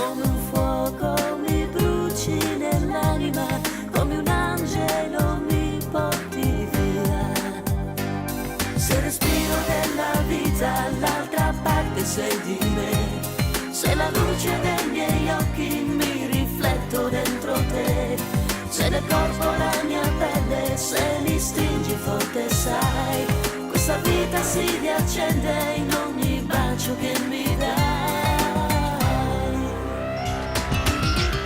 come un fuoco mi bruci nell'anima, come un angelo mi porti via. Se respiro della vita all'altra parte sei di me, se la luce dei miei occhi mi rifletto dentro te, se nel corpo la mia pelle, se mi stringi forte sai, questa vita si riaccende in ogni bacio che mi dai.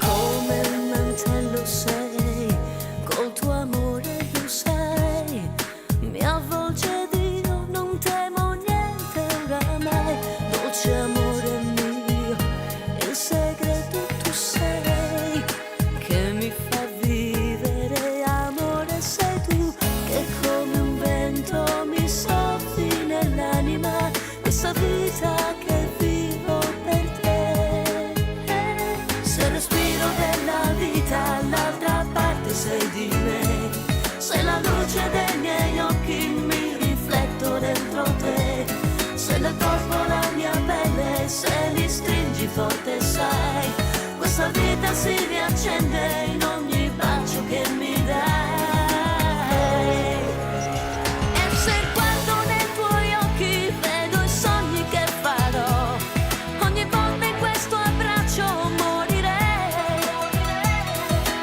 Come il mantello sei, col tuo amore tu sei, mi avvolge Dio, non temo niente oramai, dolce amore mio, il segreto tu sei, che mi fa vivere amore sei tu, che come un vento mi soffi nell'anima, questa vita che vivo per te. Se respiro della vita all'altra parte sei di me, se la luce dei miei occhi mi rifletto dentro te, se nel corpo la mia pelle, se mi stringi forte sai, questa vita si riaccende in ogni bacio che mi dai. E se guardo nei tuoi occhi vedo i sogni che farò, ogni volta in questo abbraccio morirei,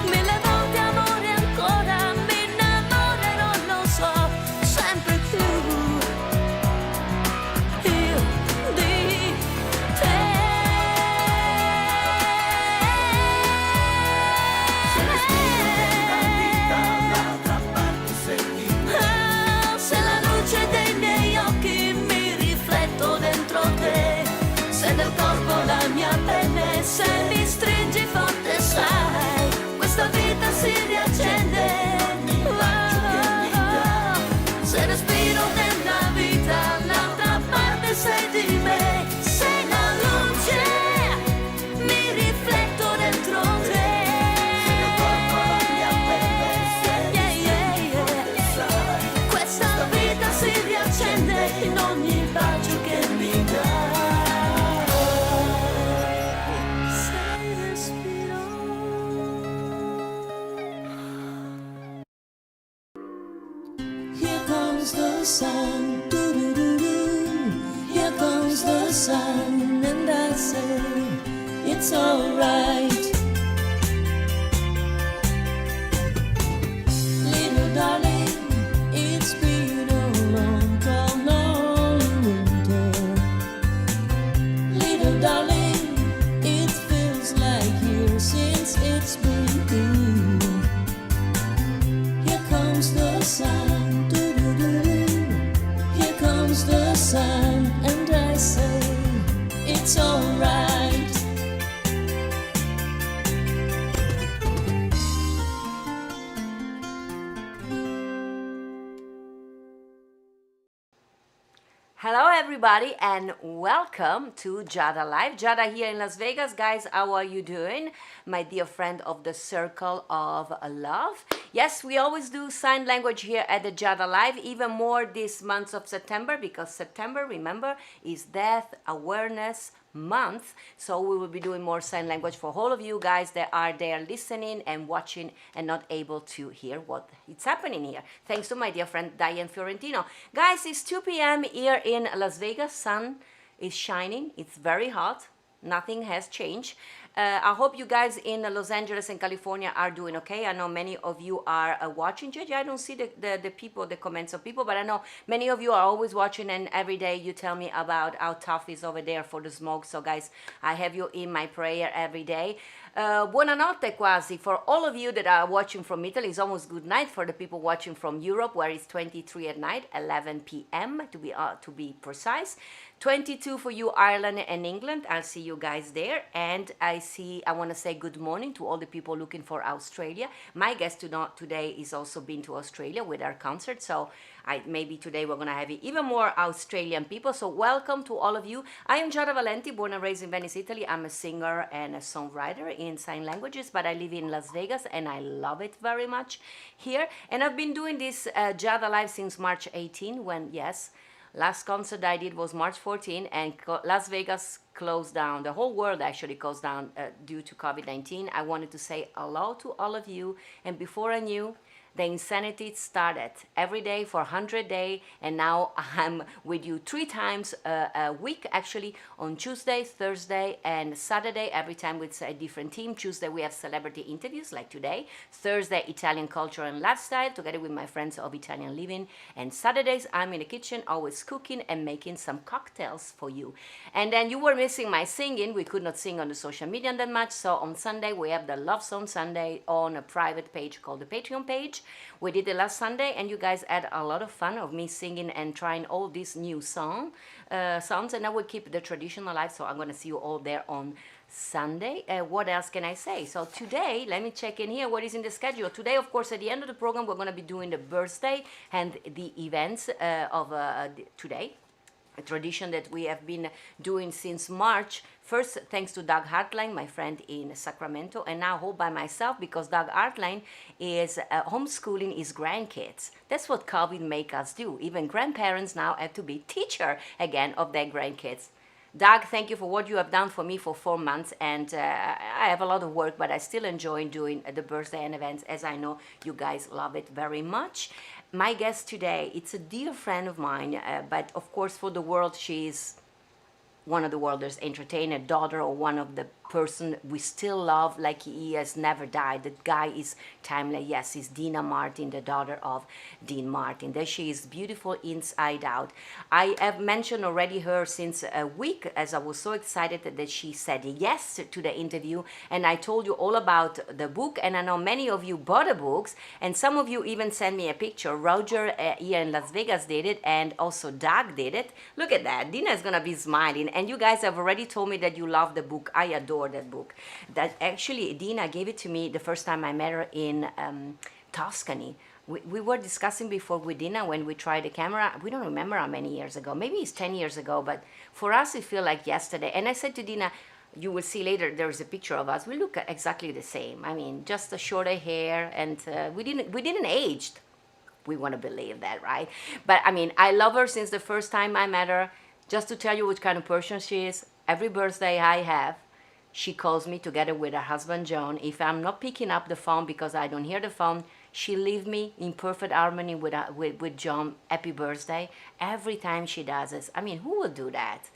mille volte amore ancora mi innamorerò, non so, sempre più io di te. Se respiro della vita all'altra parte sei di me, se la luce dei miei occhi mi rifletto dentro te, se nel corpo la mia pelle, se mi stringi forte sai, questa vita si riaccende. Se respiro della vita l'altra parte sei di me, sei la luce, mi rifletto dentro te, se nel corpo la mia pelle, se mi stringi forte sai, questa vita si riaccende in ogni bacio che mi dai. Se respiro. Here comes the sun, doo-doo-doo-doo. Here comes the sun, and I say it's alright. Little darling, it's been a long, cold, lonely winter. Little darling, it feels like years since it's been here. Here comes the sun, doo-doo-doo-doo. Here comes the sun, and I say it's alright. Hello everybody and welcome to Giada Live. Giada here in Las Vegas. Guys, how are you doing? My dear friend of the Circle of Love. Yes, we always do sign language here at the Giada Live, even more this month of September, because September, remember, is Death Awareness Month. So we will be doing more sign language for all of you guys that are there listening and watching and not able to hear what it's happening here. Thanks to my dear friend Diane Fiorentino. Guys, it's 2 p.m. here in Las Vegas. Sun is shining. It's very hot. Nothing has changed. I hope you guys in Los Angeles and California are doing okay. I know many of you are watching. JJ, I don't see the people, the comments of people, but I know many of you are always watching, and every day you tell me about how tough it is over there for the smoke. So guys, I have you in my prayer every day. Buonanotte quasi for all of you that are watching from Italy. It's almost good night for the people watching from Europe, where it's 23 at night, 11 p.m. to be precise. 22 for you, Ireland and England. I'll see you guys there. And I want to say good morning to all the people looking for Australia. My guest today is also been to Australia with our concert. So maybe today we're going to have even more Australian people. So welcome to all of you. I am Giada Valenti, born and raised in Venice, Italy. I'm a singer and a songwriter in sign languages, but I live in Las Vegas and I love it very much here. And I've been doing this Giada Live since March 18 when, yes, Last concert I did was March 14, and Las Vegas closed down. The whole world actually closed down due to COVID-19. I wanted to say hello to all of you, and before I knew, the insanity started every day for 100 days, and now I'm with you 3 times a week, actually, on Tuesday, Thursday, and Saturday, every time with a different team. Tuesday, we have celebrity interviews like today. Thursday, Italian culture and lifestyle, together with my friends of Italian living. And Saturdays, I'm in the kitchen, always cooking and making some cocktails for you. And then you were missing my singing. We could not sing on the social media that much, so on Sunday, we have the Love Song Sunday on a private page called the Patreon page. We did it last Sunday, and you guys had a lot of fun of me singing and trying all these new songs, and I will keep the tradition alive, so I'm going to see you all there on Sunday. What else can I say? So today, let me check in here what is in the schedule. Today, of course, at the end of the program, we're going to be doing the birthday and the events of today. A tradition that we have been doing since March. First, thanks to Doug Hartline, my friend in Sacramento, and now all by myself because Doug Hartline is homeschooling his grandkids. That's what COVID make us do. Even grandparents now have to be teacher again of their grandkids. Doug, thank you for what you have done for me for 4 months, and I have a lot of work, but I still enjoy doing the birthday and events, as I know you guys love it very much. My guest today, it's a dear friend of mine, but of course for the world, she's one of the world's entertainer, daughter of one of the person we still love like he has never died. The guy is timeless. Yes, it's Deana Martin, the daughter of Dean Martin. There she is, beautiful inside out. I have mentioned already her since a week, as I was so excited that she said yes to the interview, and I told you all about the book, and I know many of you bought the books, and some of you even sent me a picture. Roger here in Las Vegas did it, and also Doug did it. Look at that. Deana is gonna be smiling, and you guys have already told me that you love the book. I adore that book. That actually Deana gave it to me the first time I met her in Tuscany. We were discussing before with Deana when we tried the camera. We don't remember how many years ago. Maybe it's 10 years ago, but for us it feels like yesterday. And I said to Deana, you will see later there's a picture of us. We look exactly the same. I mean, just a shorter hair, and we didn't age. We want to believe that, right? But I mean, I love her since the first time I met her. Just to tell you what kind of person she is, every birthday I have, she calls me together with her husband, John. If I'm not picking up the phone because I don't hear the phone, she leaves me in perfect harmony with John, happy birthday, every time she does this. I mean, who would do that?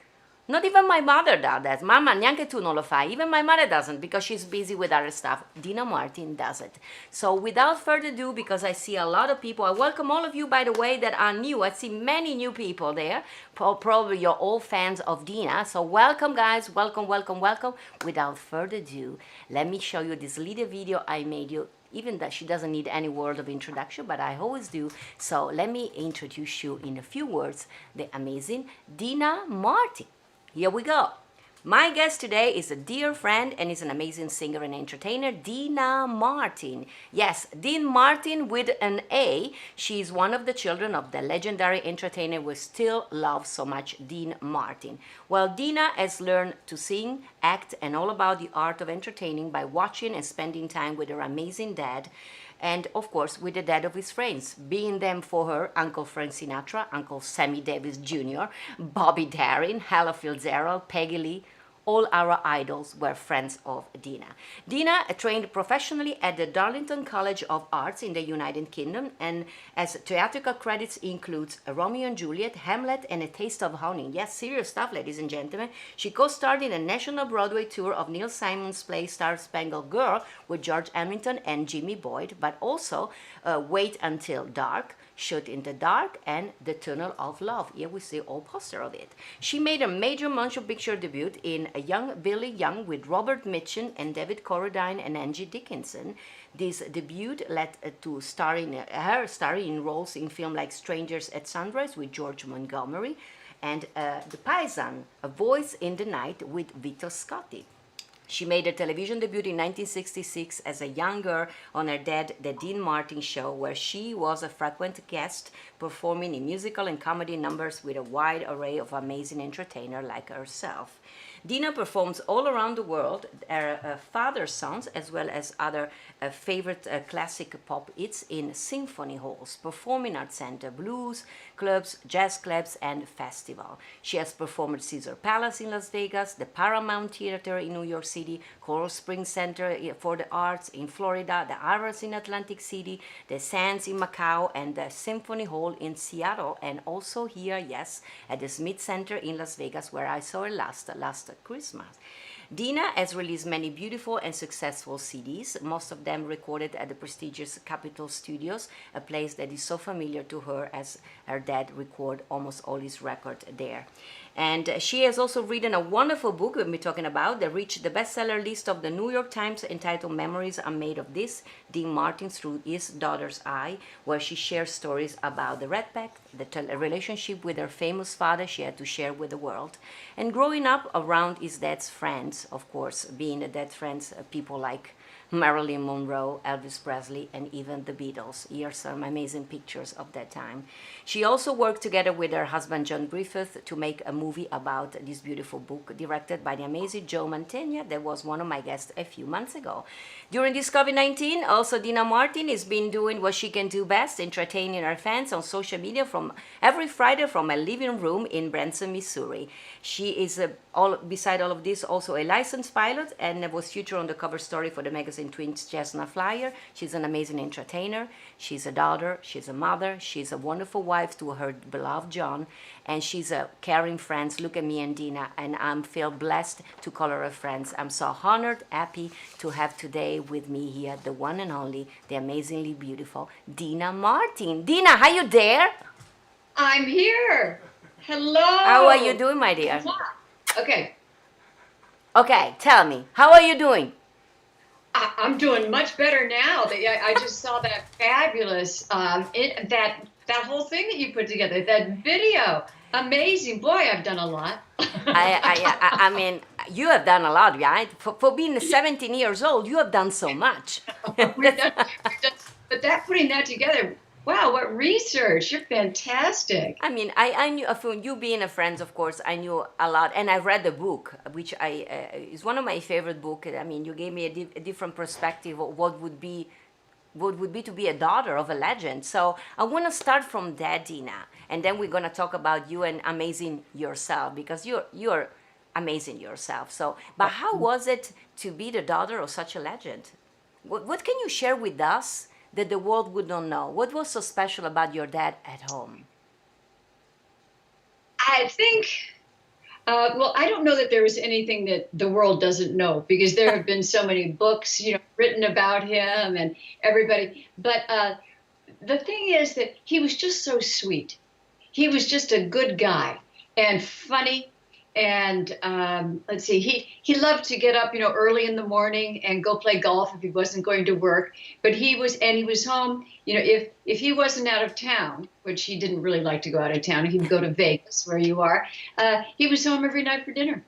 Not even my mother does that. Mamma, neanche tu non lo fai. Even my mother doesn't because she's busy with other stuff. Deana Martin does it. So without further ado, because I see a lot of people, I welcome all of you, by the way, that are new. I see many new people there. Probably you're all fans of Deana. So welcome, guys. Welcome, welcome, welcome. Without further ado, let me show you this little video I made you. Even that she doesn't need any word of introduction, but I always do. So let me introduce you in a few words, the amazing Deana Martin. Here we go. My guest today is a dear friend and is an amazing singer and entertainer, Deana Martin. Yes, Dean Martin with an A. She's one of the children of the legendary entertainer we still love so much, Dean Martin. Well, Deana has learned to sing, act, and all about the art of entertaining by watching and spending time with her amazing dad, and of course with the dad of his friends, being them for her Uncle Frank Sinatra, Uncle Sammy Davis Jr., Bobby Darin, Ella Fitzgerald, Peggy Lee. All our idols were friends of Deana. Deana trained professionally at the Darlington College of Arts in the United Kingdom, and as theatrical credits includes Romeo and Juliet, Hamlet, and A Taste of Honey. Yes, serious stuff, ladies and gentlemen. She co-starred in a national Broadway tour of Neil Simon's play Star Spangled Girl with George Hamilton and Jimmy Boyd, but also Wait Until Dark, Shot in the Dark, and The Tunnel of Love. Here we see all poster of it. She made a major motion picture debut in A Young Billy Young with Robert Mitchum and David Carradine and Angie Dickinson. This debut led to her starring in roles in films like Strangers at Sunrise with George Montgomery and The Paisan, A Voice in the Night with Vito Scotti. She made her television debut in 1966 as a young girl on her dad, The Dean Martin Show, where she was a frequent guest performing in musical and comedy numbers with a wide array of amazing entertainers like herself. Deana performs all around the world, her father's songs, as well as other favorite classic pop hits in symphony halls, performing arts center, blues clubs, jazz clubs, and festival. She has performed at Caesar Palace in Las Vegas, the Paramount Theater in New York City, Coral Springs Center for the Arts in Florida, the Iris in Atlantic City, the Sands in Macau, and the Symphony Hall in Seattle, and also here, yes, at the Smith Center in Las Vegas, where I saw her last Christmas. Deana has released many beautiful and successful CDs, most of them recorded at the prestigious Capitol Studios, a place that is so familiar to her as her dad recorded almost all his records there. And she has also written a wonderful book we'll be talking about that reached the bestseller list of the New York Times, entitled Memories Are Made of This, Dean Martin Through His Daughter's Eye, where she shares stories about the Red Pact, the relationship with her famous father she had to share with the world, and growing up around his dad's friends, of course, being a dad's friends, people like Marilyn Monroe, Elvis Presley, and even the Beatles. Here are some amazing pictures of that time. She also worked together with her husband John Griffith to make a movie about this beautiful book, directed by the amazing Joe Mantegna, that was one of my guests a few months ago. During this COVID-19, also Deana Martin has been doing what she can do best, entertaining her fans on social media from every Friday from a living room in Branson, Missouri. She is, beside all of this, also a licensed pilot and was featured on the cover story for the magazine Twins Chestnut Flyer. She's an amazing entertainer. She's a daughter. She's a mother. She's a wonderful wife to her beloved John. And she's a caring friend. Look at me and Deana, and I feel blessed to call her a friend. I'm so honored, happy to have today with me here the one and only, the amazingly beautiful Deana Martin. Deana, how you there? I'm here. Hello. How are you doing, my dear? Okay. Okay, tell me, how are you doing? I'm doing much better now. I just saw that fabulous, that whole thing that you put together, that video. Amazing. Boy, I've done a lot. I mean, you have done a lot, right? For being 17 years old, you have done so much. We've done, but putting that together, wow, what research. You're fantastic. I mean, I knew, from you being a friend, of course, I knew a lot. And I read the book, which is one of my favorite books. I mean, you gave me a different perspective of what would be to be a daughter of a legend. So I want to start from that, Deana. And then we're going to talk about you and amazing yourself, because you're amazing yourself. So, but how was it to be the daughter of such a legend? What can you share with us that the world would not know? What was so special about your dad at home? I think, well, I don't know that there is anything that the world doesn't know, because there have been so many books, written about him and everybody. But the thing is that he was just so sweet. He was just a good guy and funny. And let's see, he loved to get up, early in the morning and go play golf if he wasn't going to work. But he was home, if he wasn't out of town, which he didn't really like to go out of town, he'd go to Vegas, where you are. He was home every night for dinner.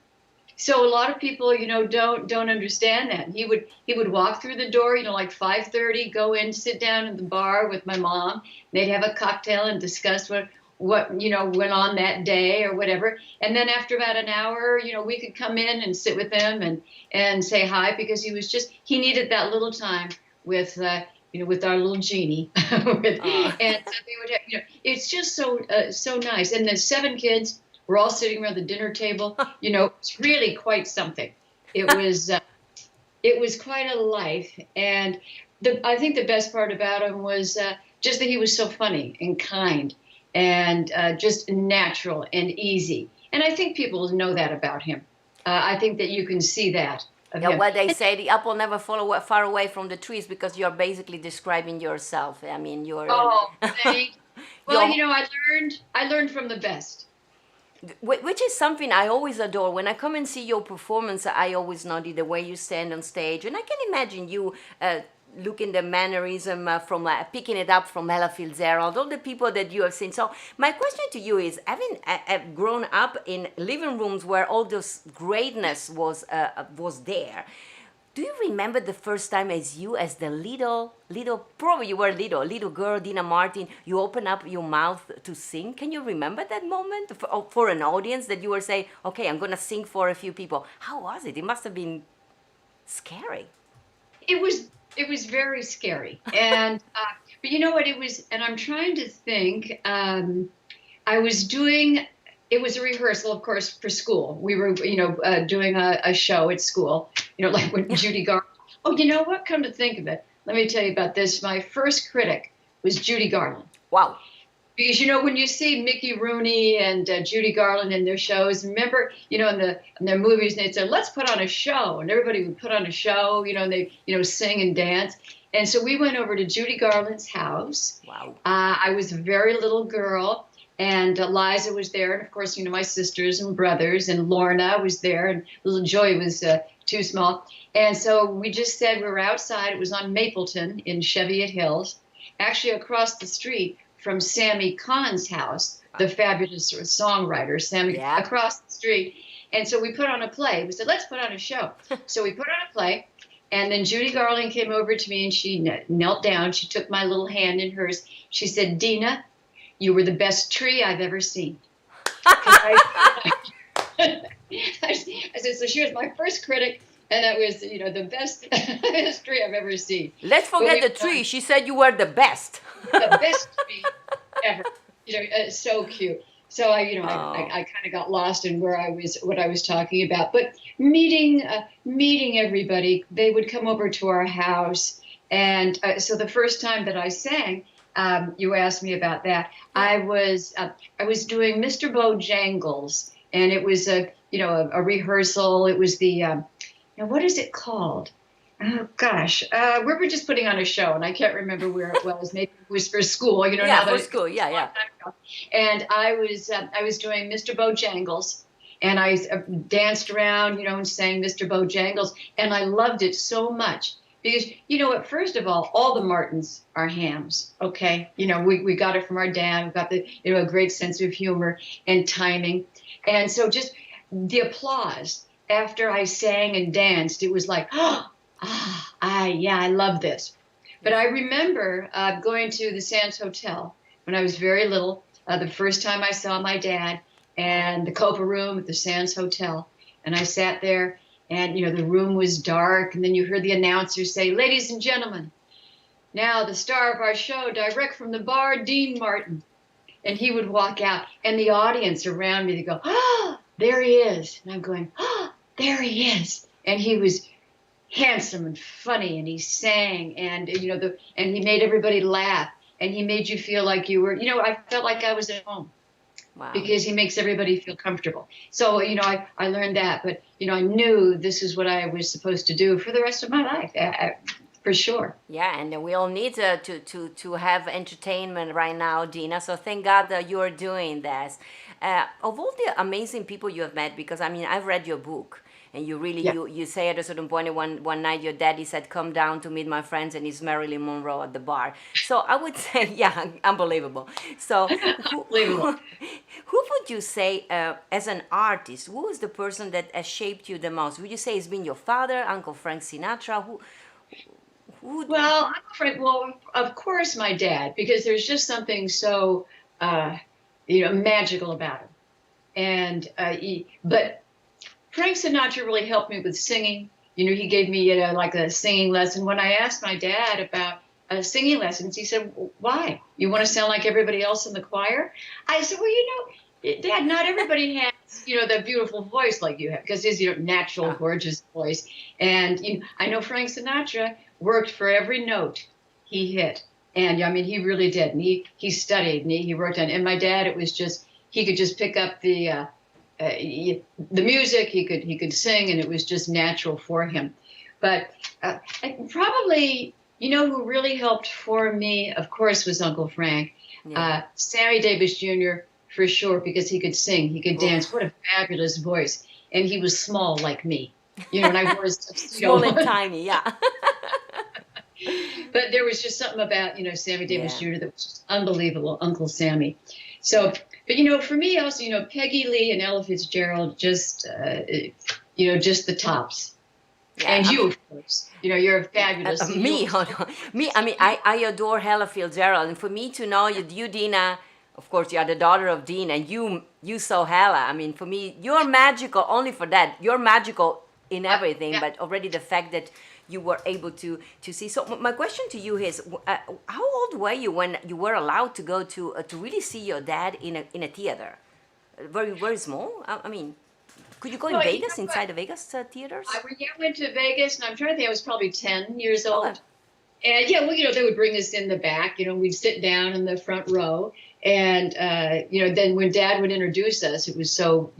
So a lot of people, don't understand that. He would walk through the door, like 5:30, go in, sit down at the bar with my mom. They'd have a cocktail and discuss what went on that day or whatever. And then after about an hour, we could come in and sit with him and say hi, because he needed that little time with, with our little genie. And so they would have, it's just so nice. And the 7 kids were all sitting around the dinner table. It's really quite something. It was quite a life. And I think the best part about him was just that he was so funny and kind, and just natural and easy. And I think people know that about him. I think that you can see that of him. Well, they say the apple never fall far away from the trees, because you're basically describing yourself. I mean, you're... Oh, thanks. Well, I learned from the best. Which is something I always adore. When I come and see your performance, I always notice the way you stand on stage. And I can imagine you... looking the mannerism from picking it up from Ella Fitzgerald, all the people that you have seen. So my question to you is, having grown up in living rooms where all this greatness was there, do you remember the first time as you, as the little, probably you were little girl, Deana Martin, you open up your mouth to sing. Can you remember that moment for an audience that you were saying, okay, I'm going to sing for a few people? How was it? It must have been scary. It was very scary. And, but you know what it was, and I'm trying to think, I was doing, it was a rehearsal, of course, for school. We were, doing a show at school, like when Judy Garland. Oh, you know what? Come to think of it, let me tell you about this. My first critic was Judy Garland. Wow. Because, when you see Mickey Rooney and Judy Garland in their shows, remember, in their movies, they'd say, let's put on a show. And everybody would put on a show, and they, sing and dance. And so we went over to Judy Garland's house. Wow. I was a very little girl. And Liza was there, and of course, my sisters and brothers, and Lorna was there, and little Joy was too small. And so we just said we were outside. It was on Mapleton in Cheviot Hills, actually across the street from Sammy Kahn's house, the fabulous songwriter, Sammy, across the street. And so we put on a play. We said, let's put on a show. So we put on a play, and then Judy Garland came over to me, and she knelt down. She took my little hand in hers. She said, Deana, you were the best tree I've ever seen. I said, so she was my first critic, and that was, the best tree I've ever seen. Let's forget the tree. She said you were the best. The best tree ever. So cute. So I kind of got lost in what I was talking about. But meeting everybody, they would come over to our house, and so the first time that I sang, you asked me about that. I was doing Mr. Bojangles, and it was a rehearsal. It was the what is it called? Oh gosh, we were just putting on a show, and I can't remember where it was. Maybe it was for school. Yeah, for school. Yeah. And I was doing Mr. Bojangles, and I danced around, and sang Mr. Bojangles, and I loved it so much. Because, first of all the Martins are hams, okay? We got it from our dad. We got a great sense of humor and timing. And so just the applause after I sang and danced, it was like, I love this. But I remember going to the Sands Hotel when I was very little, the first time I saw my dad, and the Copa Room at the Sands Hotel. And I sat there, and, the room was dark, and then you heard the announcer say, ladies and gentlemen, now the star of our show, direct from the bar, Dean Martin. And he would walk out, and the audience around me, they go, there he is. And I'm going, there he is. And he was handsome and funny, and he sang, and, and he made everybody laugh, and he made you feel like you were, I felt like I was at home. Wow. Because he makes everybody feel comfortable. So, I learned that, but, I knew this is what I was supposed to do for the rest of my life, for sure. Yeah, and we all need to have entertainment right now, Deana. So thank God that you are doing this. Of all the amazing people you have met, because, I've read your book. And you really, you say at a certain point, one night your daddy said, come down to meet my friends, and it's Marilyn Monroe at the bar. So I would say, unbelievable. So who would you say, as an artist, who is the person that has shaped you the most? Would you say it's been your father, Uncle Frank Sinatra? Who? Well, Uncle Frank, of course my dad, because there's just something so, magical about him. And, but Frank Sinatra really helped me with singing. He gave me like a singing lesson. When I asked my dad about singing lessons, he said, why? You want to sound like everybody else in the choir? I said, well, Dad, not everybody has, the beautiful voice like you have, because his natural, gorgeous voice. And I know Frank Sinatra worked for every note he hit. And he really did. And he studied, and he worked on it. And my dad, it was just, he could just pick up the music, he could sing, and it was just natural for him. But probably, who really helped for me, of course, was Uncle Frank. Yeah. Sammy Davis Jr., for sure, because he could sing, he could dance. What a fabulous voice. And he was small like me. And I wore small and tiny, yeah. But there was just something about, Sammy Davis Jr. that was just unbelievable, Uncle Sammy. So, but, for me also, Peggy Lee and Ella Fitzgerald, just the tops. Yeah, and you, of course. You're fabulous. Me, oh, no. Me. I mean, I adore Ella Fitzgerald, and for me to know you, Deana, of course, you are the daughter of Dean, and you saw Hella. I mean, for me, you're magical only for that. You're magical in everything, Yeah. but already the fact that you were able to see. So my question to you is, how old were you when you were allowed to go to really see your dad in a theater? Very small. I mean, could you go in Well, Vegas, inside the Vegas theaters? I went to Vegas, and I'm trying to think. I was probably 10 years old. Okay. And yeah, well, they would bring us in the back. We'd sit down in the front row, and then when Dad would introduce us, it was so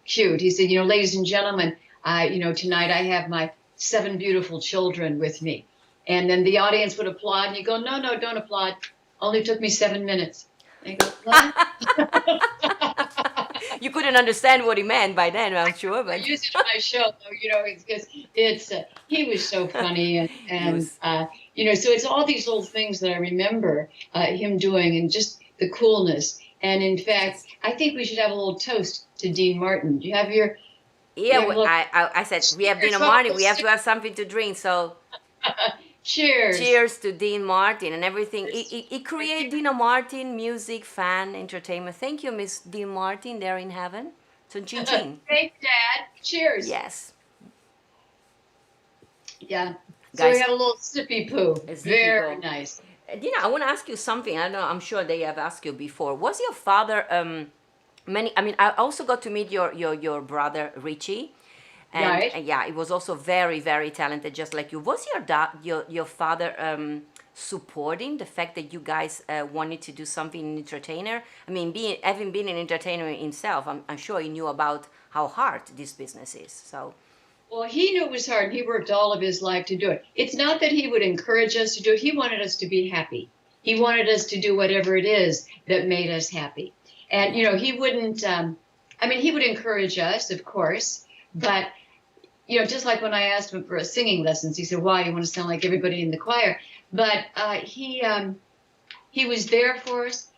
cute. He said, ladies and gentlemen, tonight I have my 7 beautiful children with me, and then the audience would applaud, and you go, no, don't applaud. Only took me 7 minutes. And I go, what? You couldn't understand what he meant by then, I'm sure. I But use it in my show, though, because he was so funny, and so it's all these little things that I remember him doing, and just the coolness. And in fact, I think we should have a little toast to Dean Martin. Do you have your? yeah, Yeah, well, I said we have Deana cheers, Martin. We have folks. to have something to drink. So Cheers. cheers to Dean Martin and everything. He created Deana Martin music, fan, entertainment. Thank you, Miss Dean Martin, there in heaven. So chin chin. Thank you, Dad. Cheers. Yes. Yeah. So Guys, we had a little sippy poo. a sippy Very poo. nice. Dina, I want to ask you something. I know, I'm sure they have asked you before. Was your father I also got to meet your brother Richie, and Right. yeah, he was also very very talented, just like you. Was your father supporting the fact that you guys wanted to do something in entertainer? I mean, having been an entertainer himself, I'm sure he knew about how hard this business is. So Well, he knew it was hard, and he worked all of his life to do it. It's not that he would encourage us to do it. He wanted us to be happy. He wanted us to do whatever it is that made us happy. And, he wouldn't, he would encourage us, of course, but, just like when I asked him for singing lessons, he said, why, you want to sound like everybody in the choir? But he was there for us.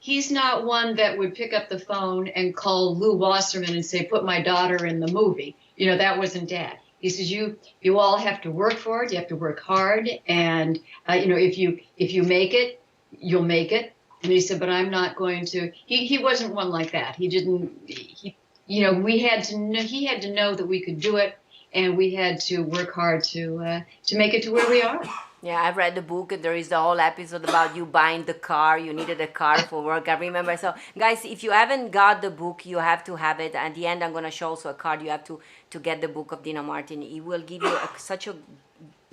He's not one that would pick up the phone and call Lou Wasserman and say, put my daughter in the movie. That wasn't Dad. He says, you all have to work for it. You have to work hard. And, if you make it, you'll make it. And he said, but I'm not going to. He wasn't one like that. He didn't. We had to know. He had to know that we could do it, and we had to work hard to make it to where we are. yeah, I've read the book, and there is the whole episode about you buying the car. You needed a car for work. I remember. So, guys, if you haven't got the book, you have to have it. At the end, I'm going to show also a card. You have to get the book of Deana Martin. It will give you such a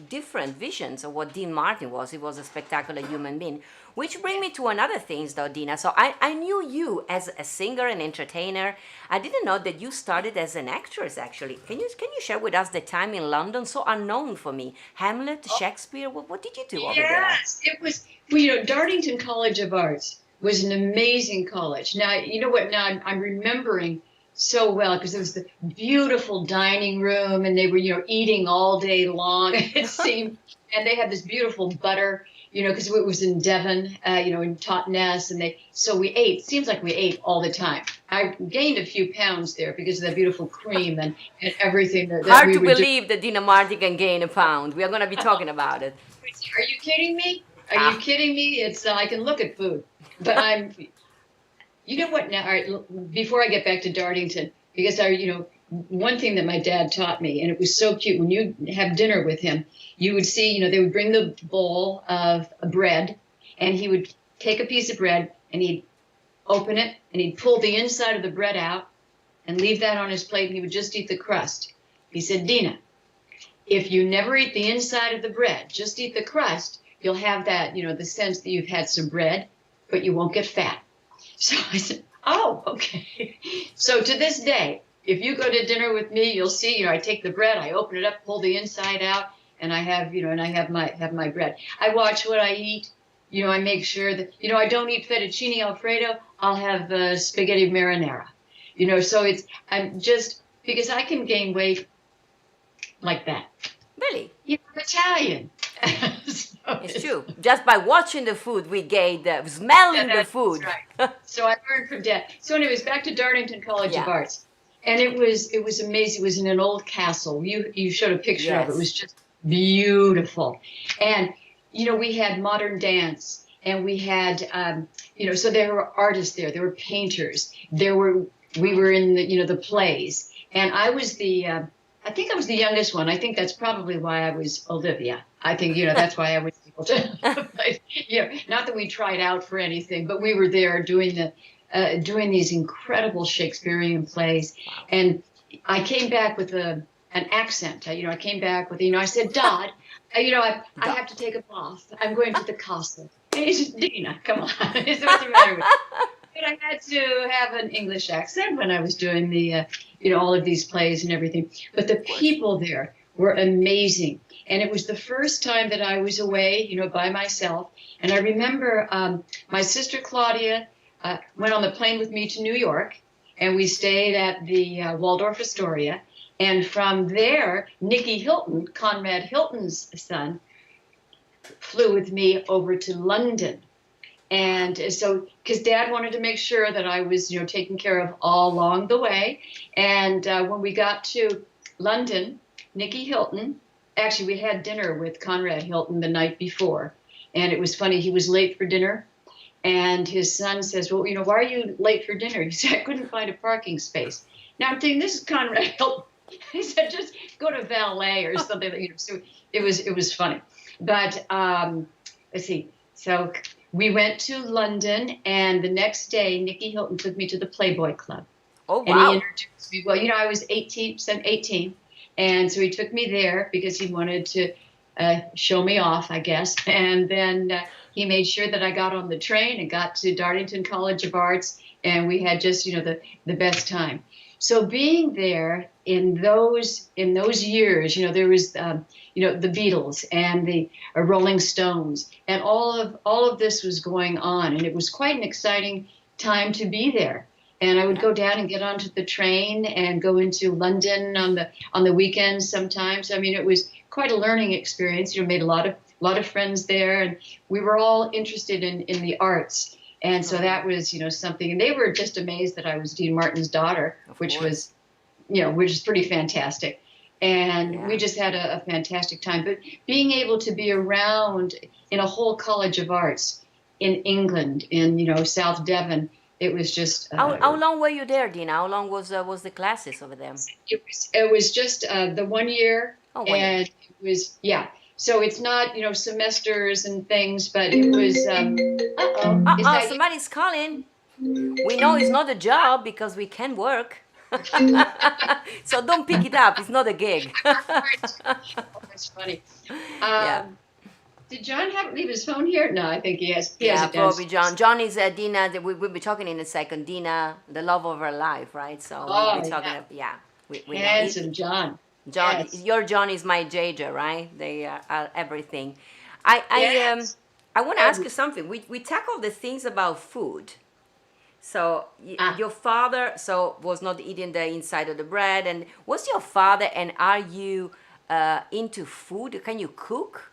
different visions of what Dean Martin was. He was a spectacular human being. Which bring me to another things though, Deana. So I knew you as a singer and entertainer. I didn't know that you started as an actress actually. Can you share with us the time in London? So unknown for me. Hamlet, Shakespeare, what did you do over there? Yes, it was. Well, Dartington College of Arts was an amazing college. Now, you know what? Now I'm remembering so well because it was the beautiful dining room, and they were, eating all day long. It seemed, and they had this beautiful butter, because it was in Devon, in Totnes, and so we ate. Seems like we ate all the time. I gained a few pounds there because of that beautiful cream and everything that Hard we to would do. believe that Deana Martin can gain a pound. We are going to be talking about it. Are you kidding me? Are you kidding me? It's I can look at food, but I'm. You know what? Now, all right. Before I get back to Dartington, because one thing that my dad taught me, and it was so cute. When you have dinner with him, you would see, they would bring the bowl of bread, and he would take a piece of bread and he'd open it and he'd pull the inside of the bread out and leave that on his plate, and he would just eat the crust. He said, Deana, if you never eat the inside of the bread, just eat the crust, you'll have that, the sense that you've had some bread, but you won't get fat. So I said, oh, okay. So to this day, if you go to dinner with me, you'll see, I take the bread, I open it up, pull the inside out, and I have, have my bread. I watch what I eat. I make sure that, I don't eat fettuccine Alfredo. I'll have spaghetti marinara. So I'm just, because I can gain weight like that. Really? I'm Italian. So It's true. Just by watching the food, we gained, smelling the that's food. right. So I learned from Dad. So anyways, back to Dartington College of Yeah. Arts. And it was amazing. It was in an old castle. You showed a picture of it. Yes. It was just beautiful. And, we had modern dance, and we had, so there were artists there were painters, we were in the plays. And I was I think I was the youngest one. I think that's probably why I was Olivia. I think, that's why I was able to, but, not that we tried out for anything, but we were there doing these incredible Shakespearean plays. Wow. And I came back with an accent. I came back with, I said, Dad, I have to take a bath. I'm going to the castle. And he said, Deana, come on. He said, what's the matter with you? But I had to have an English accent when I was doing the, all of these plays and everything. But the people there were amazing. And it was the first time that I was away, by myself. And I remember my sister Claudia went on the plane with me to New York, and we stayed at the Waldorf Astoria. And from there, Nicky Hilton, Conrad Hilton's son, flew with me over to London. And so, because Dad wanted to make sure that I was, taken care of all along the way. And when we got to London, Nicky Hilton, actually, we had dinner with Conrad Hilton the night before. And it was funny, he was late for dinner. And his son says, well, why are you late for dinner? He said, I couldn't find a parking space. Now I'm thinking, this is Conrad Hilton. He said, just go to valet or something. So it was funny. But let's see. So we went to London, and the next day, Nicky Hilton took me to the Playboy Club. Oh, wow. And he introduced me. Well, I was 18, and so he took me there because he wanted to show me off, I guess. And then he made sure that I got on the train and got to Dartington College of Arts, and we had just, the best time. So being there in those years, there was, the Beatles and the Rolling Stones, and all of this was going on, and it was quite an exciting time to be there. And I would go down and get onto the train and go into London on the weekends sometimes. I mean, it was quite a learning experience. Made a lot of friends there, and we were all interested in the arts. And so that was, something. And they were just amazed that I was Dean Martin's daughter, which was pretty fantastic. And we just had a fantastic time. But being able to be around in a whole College of Arts in England, in, South Devon, it was just... how long were you there, Deana? How long was the classes over there? It was just the 1 year. Oh, and it was, So it's not, semesters and things, but it was, somebody's calling. We know it's not a job because we can work. So don't pick it up. It's not a gig. That's funny. Did John leave his phone here? No, I think he has. He has it probably John. John is Deana. We'll be talking in a second. Deana, the love of her life, right? So we'll be talking. We handsome John. John, yes. Your John is my JJ, right? They are everything. I want to ask you something. We tackle the things about food. So your father was not eating the inside of the bread, and was your father? And are you into food? Can you cook?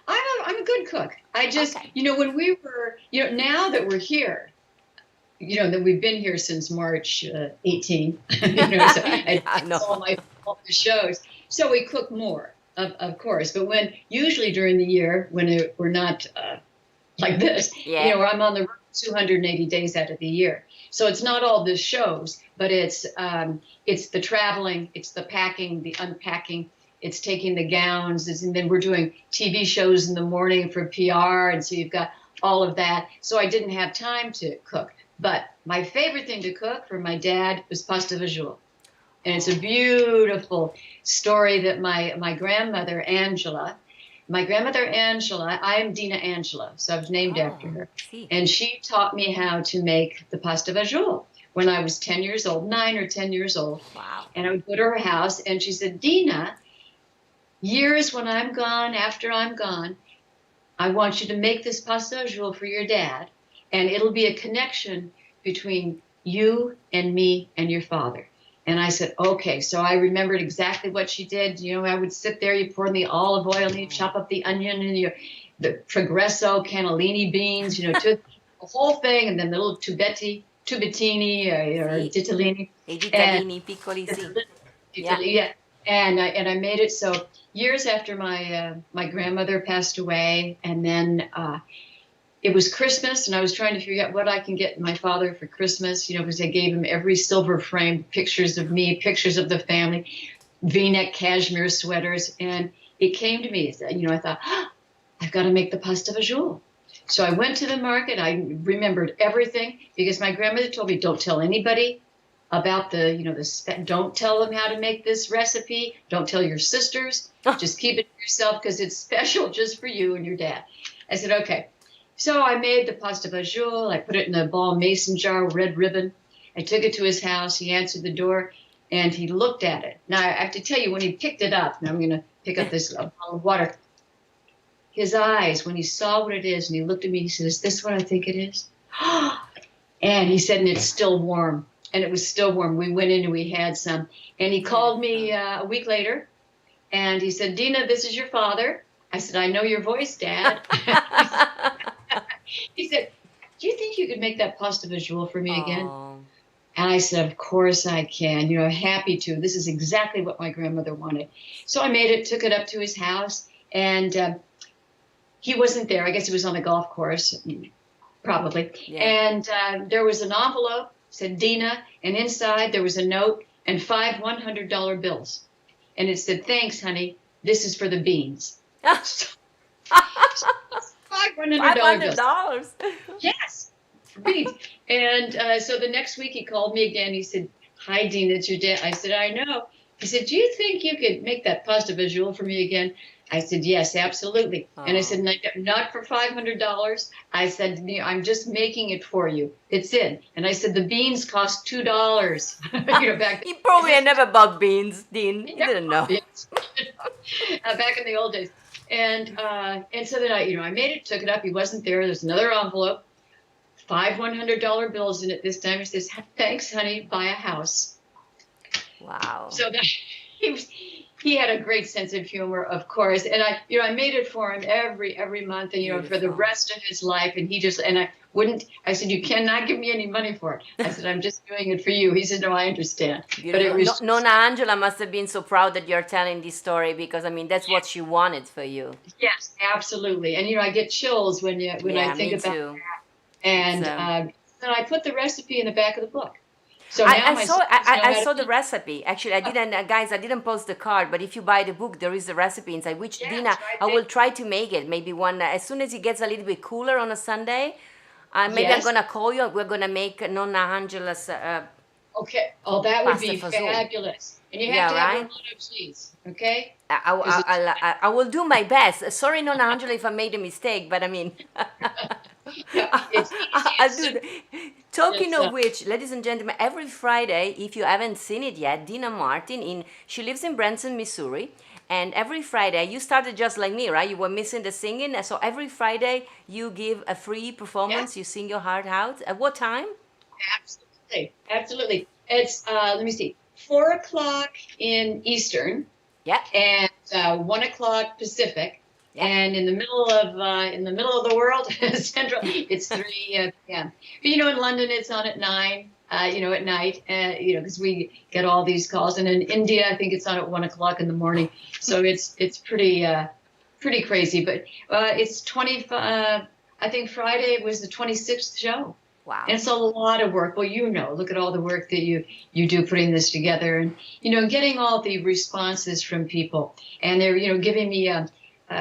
I'm a good cook. I just when we were now that we're here. That we've been here since March 18. So I know all the shows. So we cook more, of course. But usually during the year, when we're not like this, I'm on the road 280 days out of the year. So it's not all the shows, but it's the traveling, it's the packing, the unpacking, it's taking the gowns, and then we're doing TV shows in the morning for PR, and so you've got all of that. So I didn't have time to cook. But my favorite thing to cook for my dad was pasta visual. And it's a beautiful story that my grandmother, Angela, I am Deana Angela, so I was named after her. And she taught me how to make the pasta visual when I was 10 years old, 9 or 10 years old. Wow. And I would go to her house, and she said, Deana, years when I'm gone, after I'm gone, I want you to make this pasta visual for your dad. And it'll be a connection between you and me and your father. And I said, okay. So I remembered exactly what she did. I would sit there, you pour in the olive oil, and you chop up the onion and the progresso cannellini beans, to the whole thing, and then the little tubettini or ditalini. Ditalini piccoli, sì. Yeah. And I made it so years after my grandmother passed away, and then it was Christmas, and I was trying to figure out what I can get my father for Christmas, because I gave him every silver frame pictures of me, pictures of the family, V-neck cashmere sweaters, and it came to me. I thought, I've got to make the pasta vajol. So I went to the market. I remembered everything because my grandmother told me, don't tell anybody about don't tell them how to make this recipe. Don't tell your sisters. Just keep it to yourself because it's special just for you and your dad. I said, okay. So I made the pasta vajol. I put it in a ball mason jar, red ribbon. I took it to his house. He answered the door, and he looked at it. Now, I have to tell you, when he picked it up, and I'm going to pick up this bottle of water, his eyes, when he saw what it is, and he looked at me, he said, is this what I think it is? And he said, and it's still warm. And it was still warm. We went in and we had some. And he called me a week later, and he said, Deana, this is your father. I said, I know your voice, Dad. He said, do you think you could make that pasta vajol for me again? And I said, of course I can. Happy to. This is exactly what my grandmother wanted. So I made it, took it up to his house, and he wasn't there. I guess he was on the golf course, probably. Yeah. And there was an envelope, said Deana, and inside there was a note and 5 $100 bills. And it said, thanks, honey. This is for the beans. $500. Yes, beans. And so the next week he called me again. He said, hi, Deana, it's your dad. I said, I know. He said, do you think you could make that pasta vajol for me again? I said, yes, absolutely. And I said, not for $500. I said, I'm just making it for you. It's in. And I said, the beans cost $2. Back He probably never bought beans, Dean. He didn't know. Back in the old days. And so then I made it, took it up. He wasn't there. There's another envelope, 5 $100 bills in it this time. He says, thanks, honey, buy a house. Wow. So that he had a great sense of humor, of course. And I made it for him every month, and for the rest of his life. And I said, you cannot give me any money for it. I said, I'm just doing it for you. He said, no, I understand. But it was Nonna Angela must have been so proud that you're telling this story because, that's what she wanted for you. Yes, absolutely. And, I get chills when I think about too. that. And then I put the recipe in the back of the book. So now I saw the recipe. Actually, I didn't post the card, but if you buy the book, there is the recipe inside, which, Deana, I will try to make it. Maybe as soon as it gets a little bit cooler on a Sunday, maybe I'm going to call you. We're going to make Nonna Angela's okay. Oh, that would be pasta fabulous. And you have to have a lot of cheese, okay? I will do my best. Sorry, Nonna Angela, if I made a mistake, but I'll do that. Talking of which, ladies and gentlemen, every Friday, if you haven't seen it yet, Deana Martin, she lives in Branson, Missouri, and every Friday, you started just like me, right? You were missing the singing, so every Friday, you give a free performance, you sing your heart out. At what time? Absolutely. It's, let me see, 4 o'clock in Eastern, and 1 o'clock Pacific. Yeah. And in the middle of the world, Central, it's 3 p.m. But in London, it's on at 9. At night. Because we get all these calls, and in India, I think it's on at 1 o'clock in the morning. So it's pretty crazy. But it's 25. I think Friday was the 26th show. Wow. And it's a lot of work. Well, look at all the work that you do putting this together, and getting all the responses from people, and they're giving me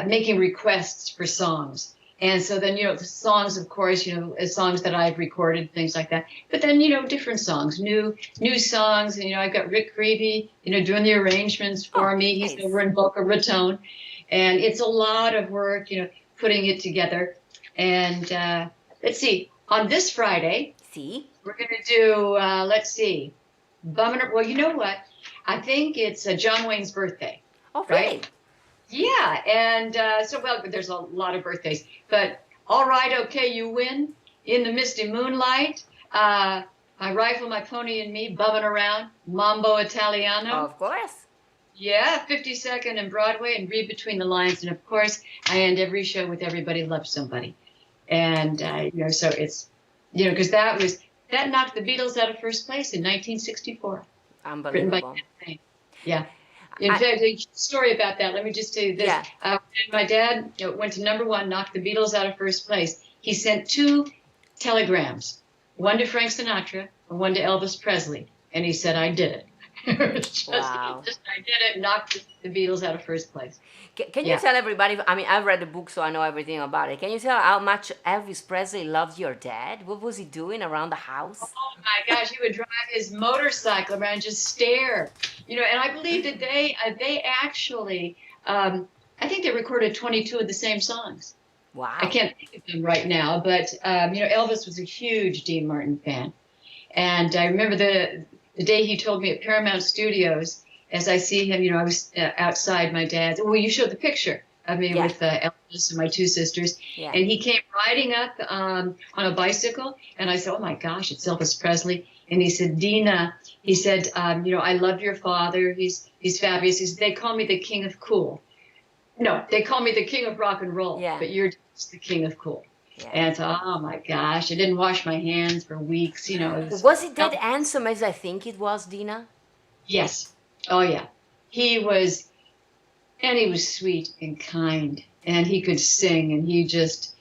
making requests for songs. And so then, the songs, of course, songs that I've recorded, things like that. But then, different songs, new songs. And, I've got Rick Creevy, doing the arrangements for me. He's over in Boca Raton. And it's a lot of work, putting it together. And let's see, on this Friday, we're going to do, let's see, well, you know what? I think it's John Wayne's birthday. Oh, really? Right? Yeah, and there's a lot of birthdays, but All Right, Okay, You Win, In the Misty Moonlight, My Rifle, My Pony, and Me, Bumming Around, Mambo Italiano. Of course. Yeah, 52nd and Broadway, and Read Between the Lines, and of course, I end every show with Everybody Loves Somebody. And, so it's, because that knocked the Beatles out of first place in 1964. Unbelievable. Written by Ken. Yeah. In fact, a story about that. Let me just tell you this. Yeah. My dad went to #1, knocked the Beatles out of first place. He sent 2 telegrams, one to Frank Sinatra and one to Elvis Presley. And he said, I did it. Wow. I did it, knocked the Beatles out of first place. Can you tell everybody, I mean, I've read the book, so I know everything about it. Can you tell how much Elvis Presley loved your dad? What was he doing around the house? Oh my gosh, he would drive his motorcycle around and just stare. And I believe that they actually, I think they recorded 22 of the same songs. Wow. I can't think of them right now, but, Elvis was a huge Dean Martin fan. And I remember the day he told me at Paramount Studios, as I see him, I was outside my dad's. Well, you showed the picture of me with Elvis and my 2 sisters. Yeah. And he came riding up on a bicycle. And I said, oh, my gosh, it's Elvis Presley. And he said, Deana, he said, I love your father. He's fabulous. He said, they call me the king of cool. No, they call me the king of rock and roll. Yeah. But you're just the king of cool. Yeah. And I thought, oh my gosh, I didn't wash my hands for weeks, Was it that handsome as I think it was, Deana? Yes. Oh yeah. He was sweet and kind, and he could sing, and he just,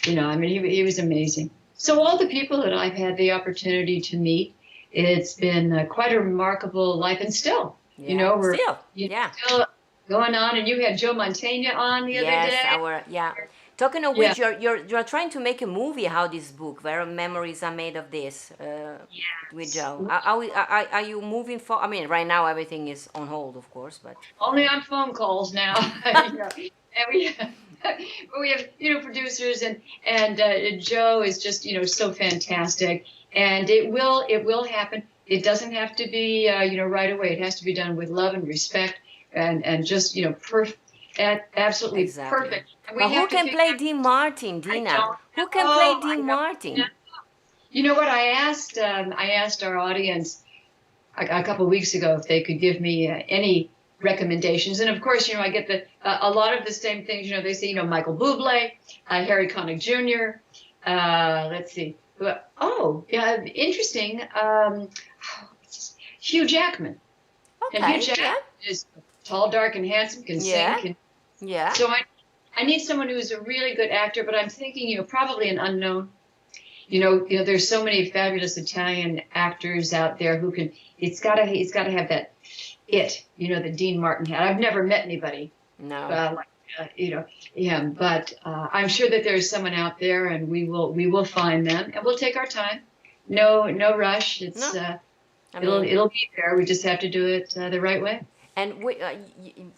he was amazing. So all the people that I've had the opportunity to meet, it's been quite a remarkable life, and still, we're still going on. And you had Joe Mantegna on the other day. Yes, Talking of which, you're trying to make a movie. How this book, where memories are made of this, with Joe. Are you moving for? I mean, right now everything is on hold, of course, but only on phone calls now. And we have producers, and Joe is just so fantastic, and it will happen. It doesn't have to be right away. It has to be done with love and respect, and just perfect. Absolutely perfect. But who can play Dean Martin, Deana? Who can play Dean Martin? You know what? I asked our audience a couple of weeks ago if they could give me any recommendations, and of course, I get a lot of the same things. They say, Michael Bublé, Harry Connick Jr. Let's see. Oh, yeah, interesting. Hugh Jackman. Okay. And Hugh Jackman is tall, dark, and handsome. Can sing. Yeah. So I need someone who's a really good actor, but I'm thinking, probably an unknown. There's so many fabulous Italian actors out there who can. It's got to have that that Dean Martin had. I've never met anybody. No. Him, but I'm sure that there's someone out there, and we will find them, and we'll take our time. No rush. It's it'll be there. We just have to do it the right way. And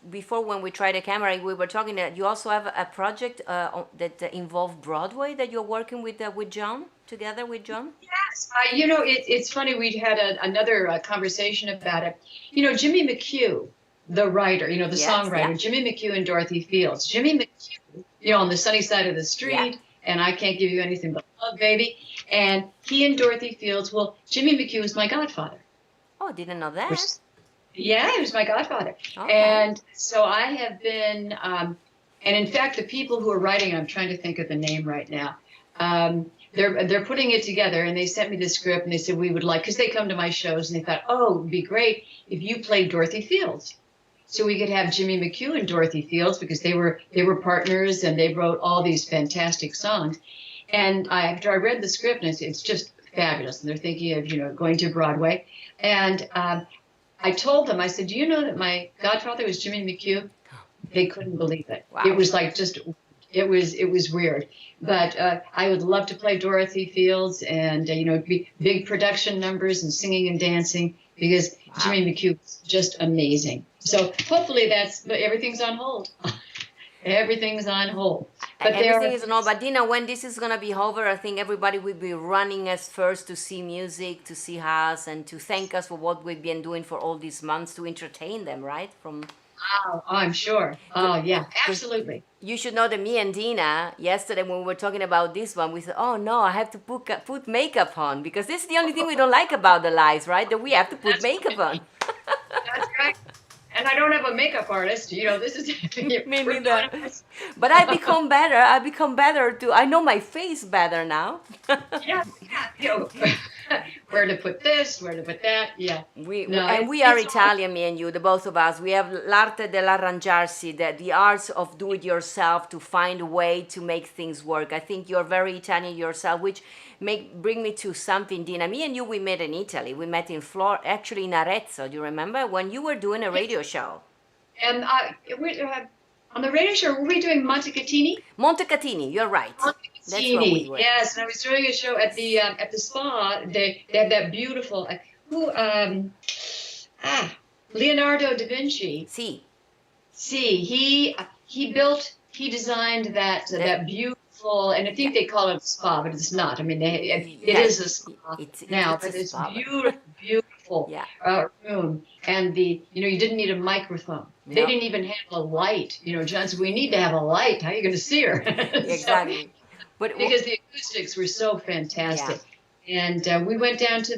before, when we tried the camera, we were talking that you also have a project that involved Broadway that you're working with John, together with John? Yes. It's funny. We had another conversation about it. Jimmy McHugh, the writer, the songwriter, Jimmy McHugh and Dorothy Fields. Jimmy McHugh, on the sunny side of the street, and I can't give you anything but love, baby. And he and Dorothy Fields, Jimmy McHugh is my godfather. Oh, didn't know that. Yeah, he was my godfather. Okay. And so I have been, and in fact, the people who are writing, I'm trying to think of the name right now, they're putting it together, and they sent me the script, and they said we would like, because they come to my shows, and they thought, it would be great if you played Dorothy Fields. So we could have Jimmy McHugh and Dorothy Fields, because they were partners, and they wrote all these fantastic songs. And after I read the script, and it's just fabulous, and they're thinking of, going to Broadway. And I told them, I said, do you know that my godfather was Jimmy McHugh? They couldn't believe it. Wow. It was like it was weird. But I would love to play Dorothy Fields, and, be big production numbers and singing and dancing, because Jimmy McHugh is just amazing. So hopefully everything's on hold. Everything's on hold. But everything is on hold. But Deana, when this is going to be over, I think everybody will be running us first to see music, to see us, and to thank us for what we've been doing for all these months to entertain them, right? Oh, I'm sure. Oh, yeah, absolutely. You should know that me and Deana, yesterday when we were talking about this one, we said, oh no, I have to put makeup on, because this is the only thing we don't like about the lives, right? That we have to put makeup on. That's right. And I don't have a makeup artist, this is... Me neither. But I become better. I know my face better now. Yeah. where to put this, where to put that. Yeah. No, We are it's Italian, me and you, the both of us. We have l'arte dell'arrangiarsi, the arts of do it yourself to find a way to make things work. I think you're very Italian yourself, which bring me to something, Dina. Me and you, we met in Italy. We met in actually in Arezzo. Do you remember when you were doing a radio show? And on the radio show, were we doing Montecatini? Montecatini, you're right. That's where we were. Yes, and I was doing a show at the spa. They had that beautiful Leonardo da Vinci. He designed that beautiful, and I think they call it a spa, but it's not. I mean, it is a spa now, but it's beautiful room. And you didn't need a microphone. They didn't even have a light. John said, we need to have a light. How are you going to see her? Exactly. But because the acoustics were so fantastic. Yeah. And we went down to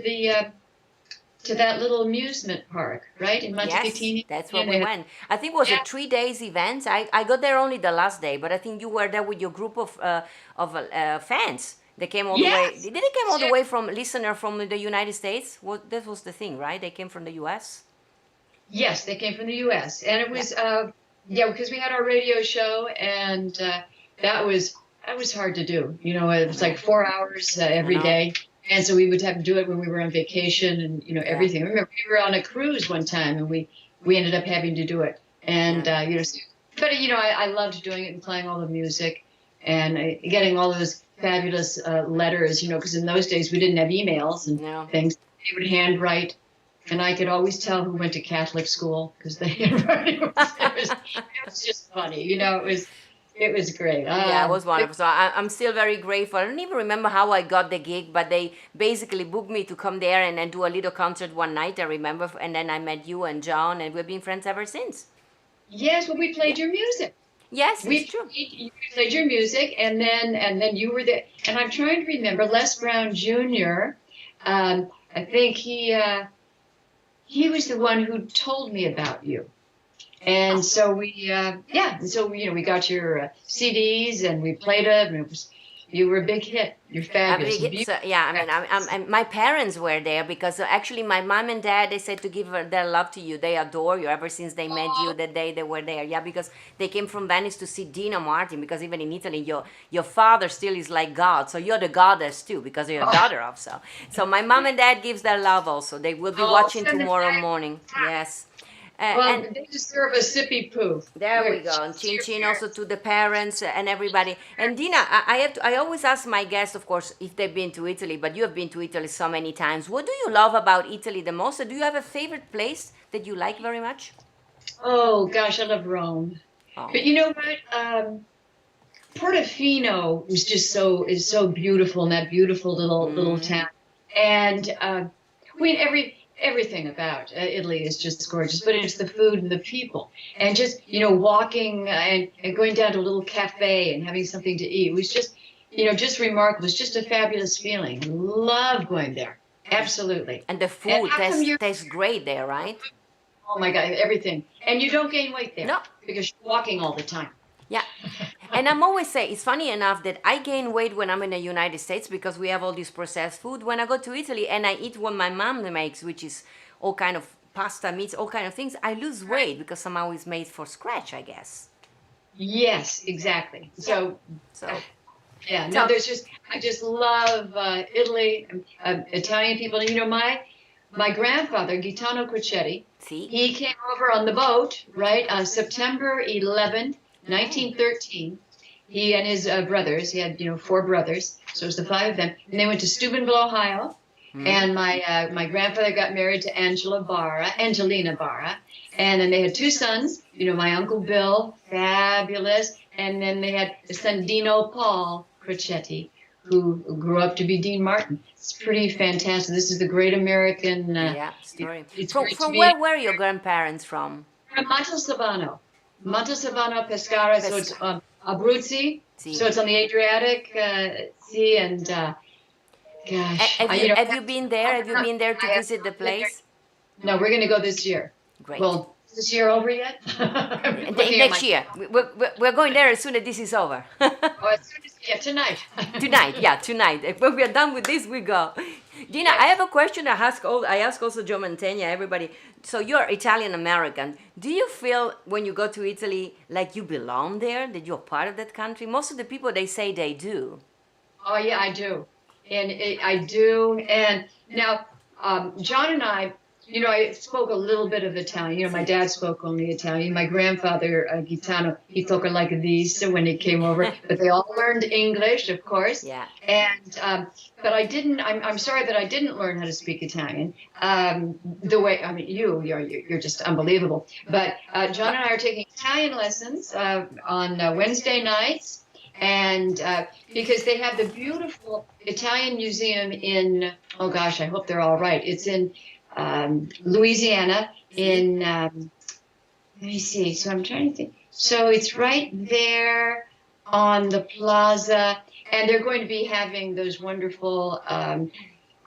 to that little amusement park, right, in Montecatini. Yes, that's where we went. I think it was a 3 days event. I got there only the last day, but I think you were there with your group of fans. They came all the way. Did they come all the way from listener from the United States? That was the thing, right? They came from the U.S. Yes, they came from the U.S. And it was because we had our radio show, and that was hard to do. It was like 4 hours every day. And so we would have to do it when we were on vacation and, everything. I remember we were on a cruise one time and we ended up having to do it. And, I loved doing it and playing all the music and getting all those fabulous letters, because in those days we didn't have emails and things. They would handwrite. And I could always tell who went to Catholic school because the handwriting it was just funny. It was great. It was wonderful. So I'm still very grateful. I don't even remember how I got the gig, but they basically booked me to come there and do a little concert one night, I remember. And then I met you and John, and we've been friends ever since. Yes, well, we played your music. Yes, it's true. You played your music, and then you were there. And I'm trying to remember, Les Brown Jr., I think he was the one who told me about you. And so we got your CDs and we played it, and you were a big hit. You're fabulous. My parents were there because actually my mom and dad, they said to give their love to you. They adore you ever since they met you the day they were there. Yeah, because they came from Venice to see Deana Martin, because even in Italy, your father still is like God. So you're the goddess too, because you're a daughter of so. So my mom and dad gives their love also. They will be watching tomorrow morning. Yes. And they deserve a sippy poo. There we go. And chin chin also to the parents and everybody. And Dina, I always ask my guests, of course, if they've been to Italy, but you have been to Italy so many times. What do you love about Italy the most? Or do you have a favorite place that you like very much? Oh gosh, I love Rome. Oh. But you know what? Portofino is so beautiful in that beautiful little town. And everything about Italy is just gorgeous, but it's the food and the people, and just walking and going down to a little cafe and having something to eat. It was just just remarkable. It's just a fabulous feeling. Love going there, absolutely. And the food tastes great there, right? Oh my God, everything. And you don't gain weight there, because you're walking all the time. Yeah. And I'm always saying, it's funny enough that I gain weight when I'm in the United States because we have all this processed food. When I go to Italy and I eat what my mom makes, which is all kind of pasta, meats, all kind of things, I lose weight because somehow it's made for scratch, I guess. Yes, exactly. So I just love Italy, Italian people. My grandfather, Gaetano Crocetti, he came over on the boat, right, September 11th, 1913. He and his brothers, he had 4 brothers, so it was the 5 of them, and they went to Steubenville, Ohio. And my grandfather got married to Angelina Barra, and then they had 2 sons. My uncle Bill, fabulous, and then they had his son Dino Paul Crocetti, who grew up to be Dean Martin. It's pretty fantastic. This is the great American story. From where were your grandparents from? From Montalcibano, Pescara, so it's Abruzzi, so it's on the Adriatic Sea, and gosh. Have you been there? Have you been there to visit the place? No, we're going to go this year. Great. Well, is this year over yet? Next year. We're going there as soon as this is over. As soon as, tonight. Tonight. When we are done with this, we go. Dina, I have a question I ask also Joe Mantegna, everybody. So you're Italian American. Do you feel when you go to Italy like you belong there, that you're part of that country? Most of the people, they say they do. Oh yeah, I do, and I do. And now, John and I spoke a little bit of Italian. My dad spoke only Italian. My grandfather, Gitano, he spoke like this when he came over. But they all learned English, of course. Yeah. And but I didn't. I'm sorry that I didn't learn how to speak Italian. The way you're just unbelievable. But John and I are taking Italian lessons on Wednesday nights. And because they have the beautiful Italian museum in, oh gosh, I hope they're all right. It's in Louisiana, let me see. So I'm trying to think. So it's right there on the plaza, and they're going to be having those wonderful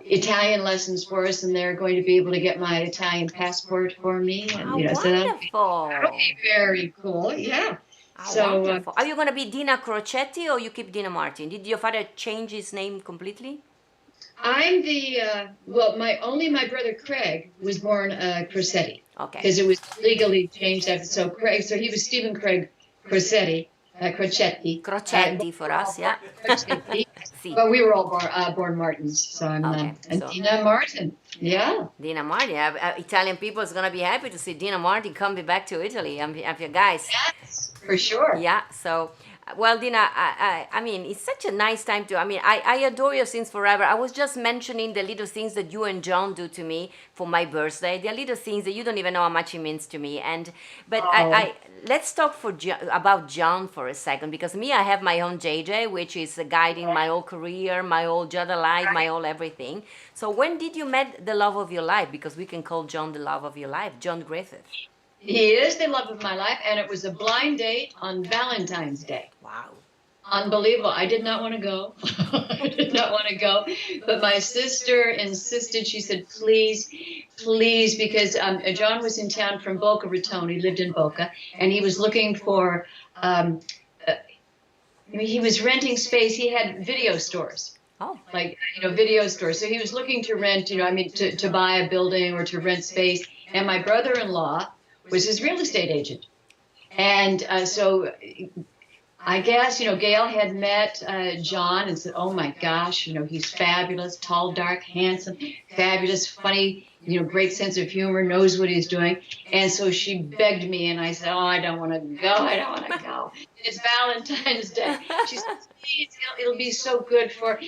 Italian lessons for us, and they're going to be able to get my Italian passport for me. And, wonderful. That'll be very cool. Yeah. Wonderful. Are you going to be Dina Crocetti or you keep Deana Martin? Did your father change his name completely? I'm my brother Craig was born Crocetti. Okay. Because it was legally changed after. So he was Stephen Craig Crocetti. Crocetti for us, yeah. Crocetti. But we were all born Martins, so I'm Deana Martin. Yeah. Deana Martin. Italian people is going to be happy to see Deana Martin coming back to Italy. I'm your guys. Yes, for sure. Yeah. So, well, Dina, I mean, it's such a nice time to. I adore your scenes forever. I was just mentioning the little things that you and John do to me for my birthday. They're little things that you don't even know how much it means to me. Let's talk about John for a second, because I have my own JJ, which is guiding my whole career, my whole Giada life, my whole everything. So when did you met the love of your life? Because we can call John the love of your life, John Griffith. He is the love of my life, and it was a blind date on Valentine's Day. Wow. Unbelievable. I did not want to go. I did not want to go. But my sister insisted. She said, please, please, because John was in town from Boca Raton. He lived in Boca, and he was looking for, he was renting space. He had video stores. Oh. Video stores. So he was looking to rent, to buy a building or to rent space. And my brother-in-law was his real estate agent. And so I guess, Gail had met John and said, oh my gosh, he's fabulous, tall, dark, handsome, fabulous, funny, great sense of humor, knows what he's doing. And so she begged me, and I said, oh, I don't want to go. I don't want to go. It's Valentine's Day. She said, please, it'll be so good for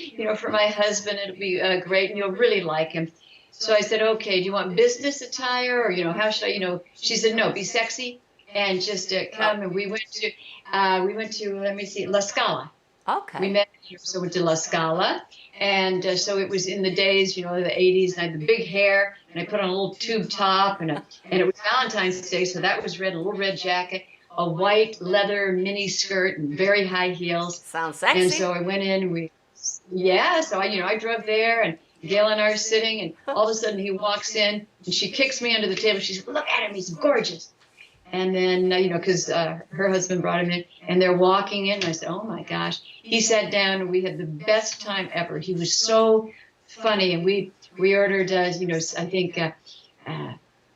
my husband. It'll be great, and you'll really like him. So I said, okay, do you want business attire, or, how should I, she said, no, be sexy and just come. And we went to, let me see, La Scala. Okay. We met, so we went to La Scala. And so it was in the days, the 80s, and I had the big hair, and I put on a little tube top, and it was Valentine's Day, so that was red, a little red jacket, a white leather mini skirt, and very high heels. Sounds sexy. And so I went in, so I drove there, and Gail and I are sitting, and all of a sudden he walks in, and she kicks me under the table. She said, look at him, he's gorgeous. And then, because her husband brought him in, and they're walking in, and I said, oh my gosh. He sat down, and we had the best time ever. He was so funny, and we ordered, I think,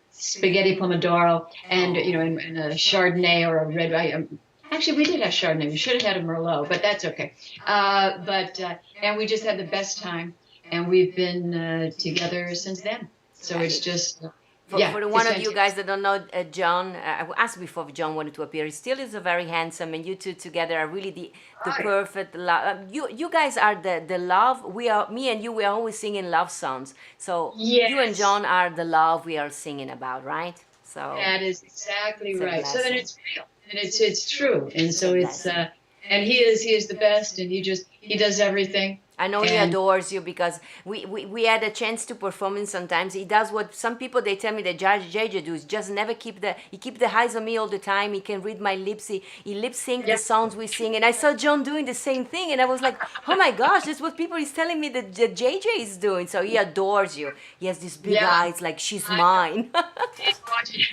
spaghetti pomodoro, and, and a Chardonnay or a red wine. Actually, we did have Chardonnay. We should have had a Merlot, but that's okay. And we just had the best time. And we've been together since then. So it's just, For the one of you guys that don't know John, I asked before if John wanted to appear. He still is a very handsome, and you two together are really the perfect love. You guys are the love. Me and you, we are always singing love songs. So you and John are the love we are singing about, right? So that is exactly right. So then it's real, and it's true. And so it's, and he is the best, and he does everything. I know he adores you, because we had a chance to perform him sometimes. He does what some people, they tell me that JJ do, is just never keep the eyes on me all the time. He can read my lips. He lip sync the songs we sing. And I saw John doing the same thing, and I was like, oh my gosh, that's what people is telling me that JJ is doing. So he adores you. He has these big eyes like she's mine. He's watching.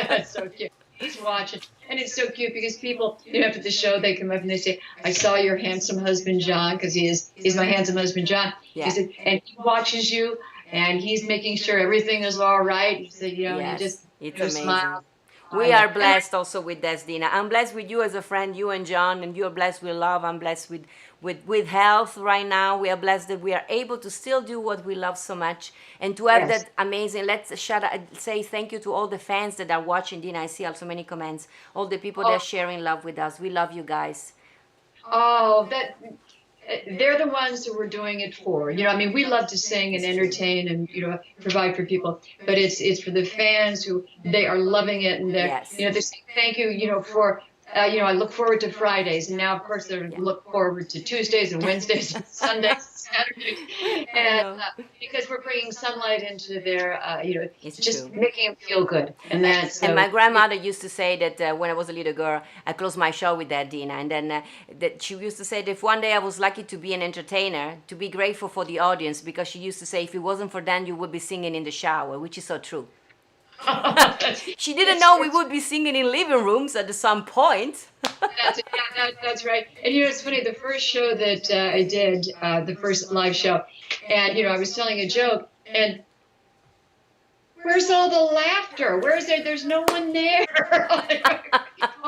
That's so cute. just watch it. And it's so cute because people, after the show, they come up and they say, "I saw your handsome husband, John," because he's my handsome husband, John. Yeah. He said, and he watches you and he's making sure everything is all right. He said, he just it's amazing. smiles. We are blessed also with this, Deana. I'm blessed with you as a friend, you and John, and you're blessed with love. I'm blessed with health right now. We are blessed that we are able to still do what we love so much and to have that amazing, let's say thank you to all the fans that are watching, Deana. I see so many comments, all the people that are sharing love with us. We love you guys. Oh, they're the ones who we're doing it for. We love to sing and entertain and provide for people, but it's for the fans who they are loving it and they're they're saying thank you for I look forward to Fridays, and now of course they look forward to Tuesdays and Wednesdays and Sundays and Saturdays, and because we're bringing sunlight into their It's just true. making them feel good, and that's And my grandmother used to say that when I was a little girl, I closed my show with that, Deana, and then that she used to say that if one day I was lucky to be an entertainer, to be grateful for the audience, because she used to say if it wasn't for them, you would be singing in the shower, which is so true. She didn't know we would be singing in living rooms at some point. That's right. And it's funny, the first show that I did, the first live show, and I was telling a joke, and where's all the laughter? Where's there? There's no one there.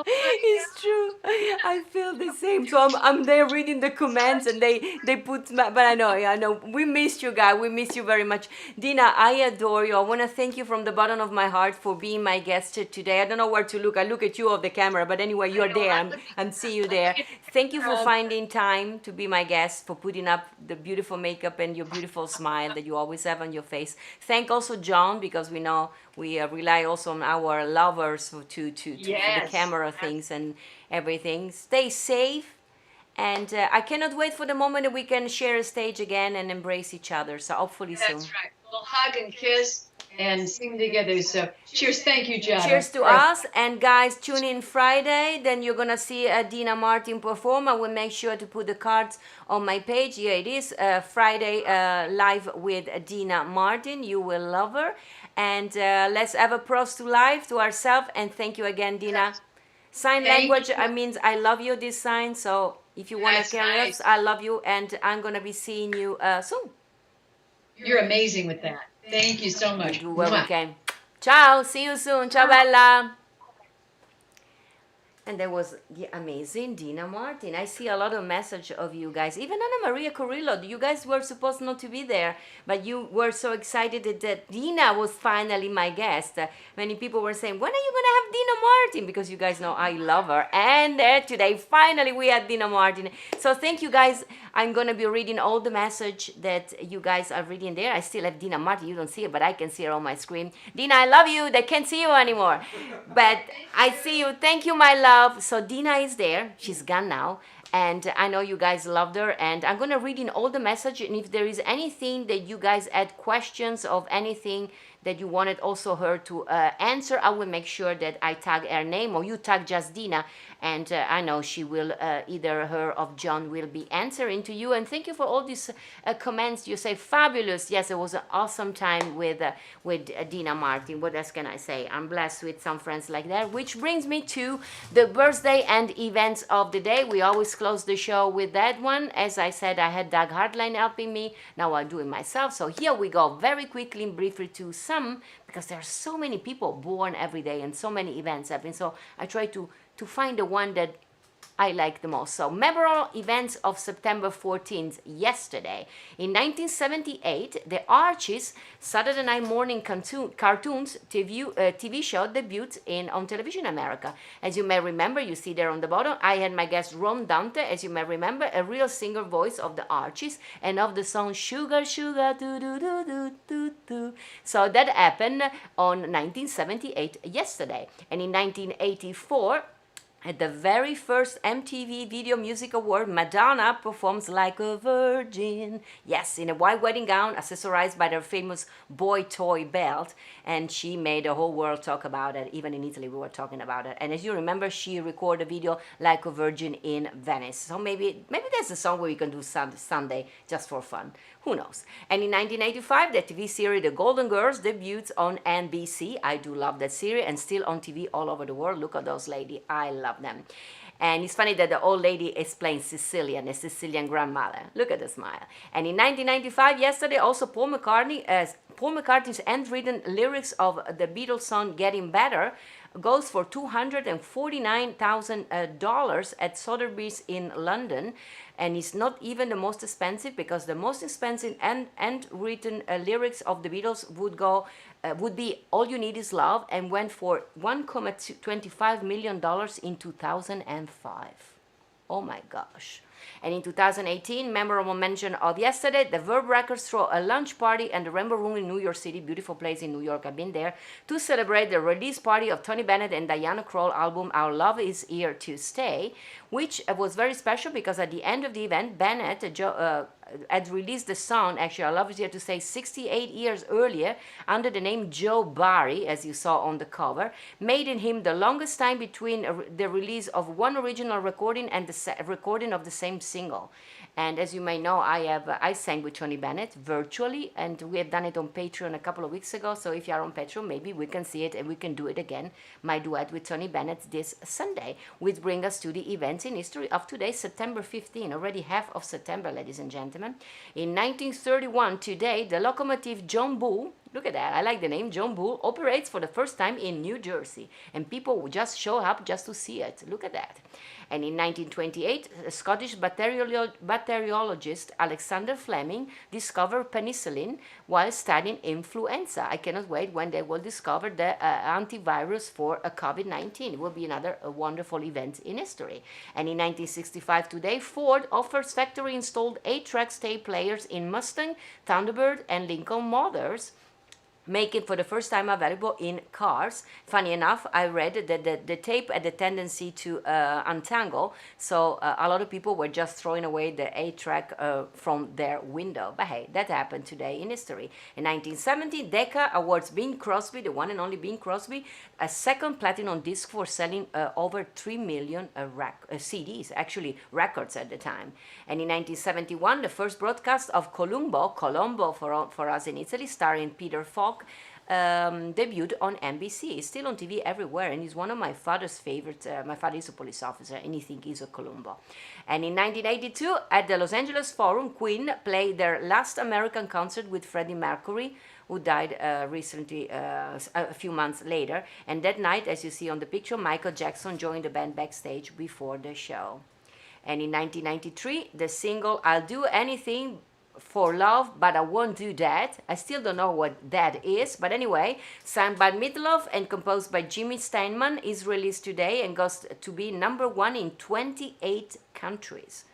It's true. I feel the same. So I'm there reading the comments, and they put but I know we missed you guys. We miss you very much. Deana, I adore you. I want to thank you from the bottom of my heart for being my guest today. I don't know where to look. I look at you off the camera, but anyway, you're there. I'm see you there. Thank you for finding time to be my guest, for putting up the beautiful makeup and your beautiful smile that you always have on your face. Thank also John, because we know we rely also on our lovers to the camera things and everything. Stay safe, and I cannot wait for the moment that we can share a stage again and embrace each other. So hopefully soon. That's right. We'll hug and kiss and sing together. So cheers. Thank you, Giada. Cheers to us. And guys, tune in Friday. Then you're going to see Deana Martin perform. I will make sure to put the cards on my page. Here it is. Friday live with Deana Martin. You will love her. And let's have a pros to life, to ourselves. And thank you again, Deana. Sign language, I mean, I love you, this sign. So if you want to carry us, I love you. And I'm going to be seeing you soon. You're amazing with that. Thank you so much. Do what we can. Ciao. See you soon. Ciao, Bella. And there was the amazing Deana Martin. I see a lot of message of you guys. Even Anna Maria Carrillo, you guys were supposed not to be there, but you were so excited that Deana was finally my guest. Many people were saying, when are you going to have Deana Martin? Because you guys know I love her. And today, finally, we had Deana Martin. So thank you guys. I'm going to be reading all the message that you guys are reading there. I still have Deana Martin. You don't see it, but I can see her on my screen. Deana, I love you. They can't see you anymore. But I see you. Thank you, my love. So Deana is there. She's gone now. And I know you guys loved her. And I'm going to read in all the message. And if there is anything that you guys had questions of anything that you wanted also her to answer, I will make sure that I tag her name, or you tag just Deana, and I know she will, either her or John will be answering to you. And thank you for all these comments. You say fabulous. Yes, it was an awesome time with Deana Martin. What else can I say? I'm blessed with some friends like that, which brings me to the birthday and events of the day. We always close the show with that one. As I said, I had Doug Hartline helping me. Now I do it myself. So here we go, very quickly and briefly to some, because there are so many people born every day and so many events happen. So I try to find the one that I like the most. So memorable events of September 14th, yesterday. In 1978, the Archies Saturday Night Morning Cartoons TV show debuted on Television America. As you may remember, you see there on the bottom, I had my guest Ron Dante, as you may remember, a real singer voice of the Archies and of the song Sugar, Sugar, do do do do do do. So that happened on 1978, yesterday. And in 1984, At the very first MTV Video Music Award, Madonna performs like a virgin. Yes, in a white wedding gown, accessorized by their famous boy toy belt. And she made the whole world talk about it. Even in Italy, we were talking about it. And as you remember, she recorded a video like a virgin in Venice. So maybe there's a song where we can do Sunday just for fun. Who knows? And in 1985, the TV series The Golden Girls debuts on NBC. I do love that series, and still on TV all over the world. Look at those ladies. I love them. And it's funny that the old lady is playing Sicilian, a Sicilian grandmother. Look at the smile. And in 1995, yesterday, also Paul McCartney's handwritten lyrics of the Beatles song Getting Better goes for $249,000 at Sotheby's in London, and it's not even the most expensive, because the most expensive and written lyrics of the Beatles would be All You Need Is Love, and went for $1.25 million in 2005. Oh my gosh. And in 2018, memorable mention of yesterday, the Verb Records throw a lunch party and the Rainbow Room in New York City, beautiful place in New York, I've been there, to celebrate the release party of Tony Bennett and Diana Krall album Our Love Is Here to Stay, which was very special because at the end of the event, Bennett had released the song, actually Our Love Is Here to Stay, 68 years earlier under the name Joe Barry, as you saw on the cover, making him the longest time between the release of one original recording and the recording of the same single. And as you may know, I sang with Tony Bennett virtually, and we have done it on Patreon a couple of weeks ago. So if you are on Patreon, maybe we can see it and we can do it again. My duet with Tony Bennett this Sunday, which brings us to the events in history of today, September 15, already half of September, ladies and gentlemen. In 1931, today, the locomotive John Bull, look at that, I like the name, John Bull, operates for the first time in New Jersey. And people would just show up just to see it. Look at that. And in 1928, Scottish bacteriologist Alexander Fleming discovered penicillin while studying influenza. I cannot wait when they will discover the antivirus for COVID-19. It will be another wonderful event in history. And in 1965 today, Ford offers factory-installed 8-track tape players in Mustang, Thunderbird, and Lincoln models, make it for the first time available in cars. Funny enough, I read that the tape had a tendency to untangle, so a lot of people were just throwing away the 8-track from their window. But hey, that happened today in history. In 1970, Decca awards Bing Crosby, the one and only Bing Crosby, a second platinum disc for selling over 3 million CDs, actually records at the time. And in 1971, the first broadcast of Columbo for us in Italy, starring Peter Falk, debuted on NBC. It's still on TV everywhere, and he's one of my father's favorites. My father is a police officer, and he thinks he's a Columbo. And in 1982, at the Los Angeles Forum, Queen played their last American concert with Freddie Mercury, who died recently, a few months later. And that night, as you see on the picture, Michael Jackson joined the band backstage before the show. And in 1993, the single I'll Do Anything for Love, but I Won't Do That. I still don't know what that is, but anyway, sung by Meatloaf and composed by Jimmy Steinman, is released today and goes to be #1 in 28 countries.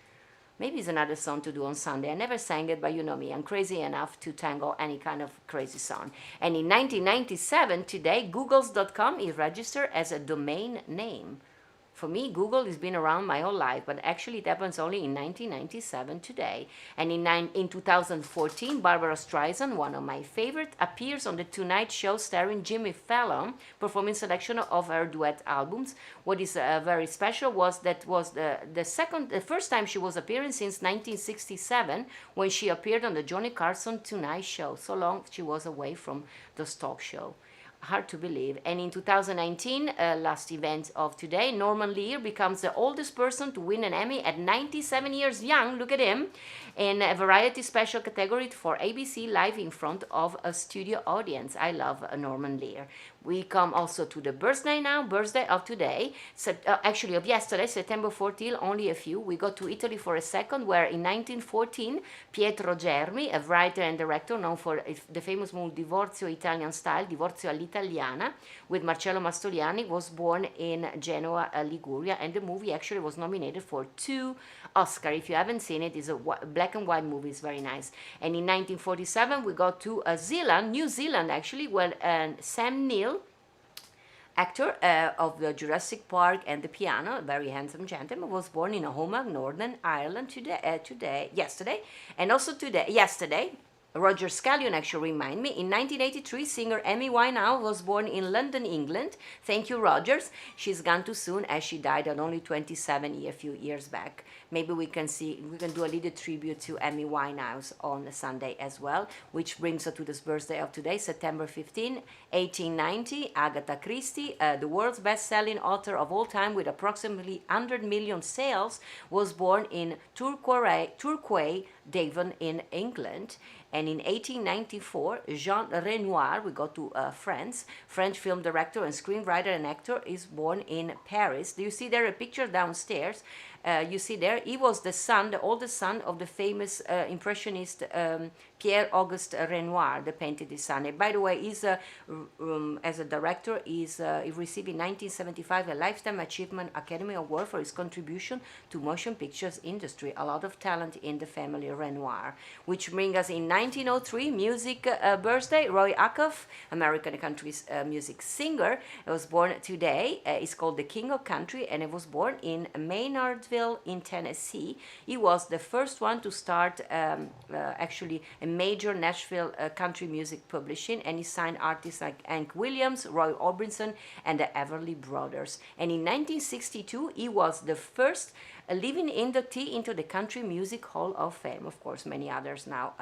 Maybe it's another song to do on Sunday. I never sang it, but you know me, I'm crazy enough to tango any kind of crazy song. And in 1997, today, Googles.com is registered as a domain name. For me, Google has been around my whole life, but actually it happens only in 1997 today. And in 2014, Barbara Streisand, one of my favorite, appears on The Tonight Show starring Jimmy Fallon, performing selection of her duet albums. What is very special was that was the first time she was appearing since 1967, when she appeared on the Johnny Carson Tonight Show. So long she was away from the talk show. Hard to believe. And in 2019, last event of today, Norman Lear becomes the oldest person to win an Emmy at 97 years young, look at him, in a variety special category for ABC live in front of a studio audience. I love Norman Lear. We come also to the birthday of today, actually of yesterday, September 14, only a few. We go to Italy for a second, where in 1914, Pietro Germi, a writer and director known for the famous movie Divorzio Italian Style, Divorzio all'Italiana, with Marcello Mastroianni, was born in Genoa, Liguria, and the movie actually was nominated for 2 Oscars. If you haven't seen it, it's a black and white movie, it's very nice. And in 1947, we go to New Zealand actually, where Sam Neill actor of the Jurassic Park and the piano, a very handsome gentleman, was born in Omagh, Northern Ireland yesterday, and also yesterday. Roger Scallion actually remind me. In 1983, singer Amy Winehouse was born in London, England. Thank you, Rogers. She's gone too soon as she died at only 27 a few years back. Maybe we can do a little tribute to Amy Winehouse on Sunday as well, which brings us to this birthday of today, September 15, 1890. Agatha Christie, the world's best-selling author of all time with approximately 100 million sales, was born in Torquay, Devon in England. And in 1894, Jean Renoir, we go to France, French film director and screenwriter and actor, is born in Paris. Do you see there a picture downstairs? You see there, he was the oldest son of the famous impressionist Pierre-Auguste Renoir, the painted his son. And by the way, he's as a director, he received in 1975 a Lifetime Achievement Academy Award for his contribution to motion pictures industry. A lot of talent in the family Renoir. Which brings us in 1903, music birthday, Roy Acuff, American country music singer, was born today. He's called the King of Country, and he was born in Maynardville in Tennessee. He was the first one to start actually a major Nashville country music publishing, and he signed artists like Hank Williams, Roy Orbison, and the Everly Brothers. And in 1962, he was the first living inductee into the Country Music Hall of Fame. Of course, many others now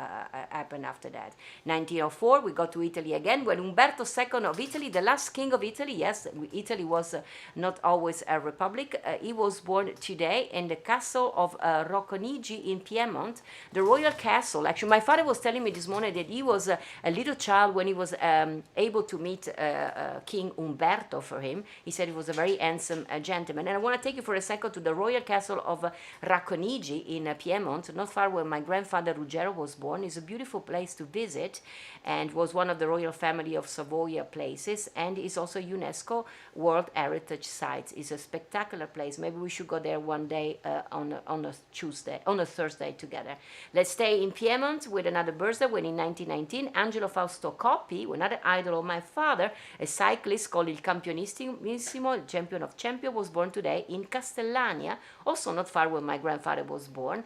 happened after that. 1904, we go to Italy again, when Umberto II of Italy, the last king of Italy, yes, Italy was not always a republic, he was born today in the castle of Rocconigi in Piedmont, the royal castle. Actually, my father was telling me this morning that he was a little child when he was able to meet King Umberto for him. He said he was a very handsome gentleman. And I want to take you for a second to the royal castle of Racconigi in Piedmont, not far where my grandfather Ruggero was born. It's a beautiful place to visit and was one of the royal family of Savoia places, and is also UNESCO World Heritage Sites. It's a spectacular place. Maybe we should go there one day on a Thursday together. Let's stay in Piedmont with another birthday, when in 1919, Angelo Fausto Coppi, another idol of my father, a cyclist called Il Campionissimo, champion of champions, was born today in Castellania, also not far where my grandfather was born.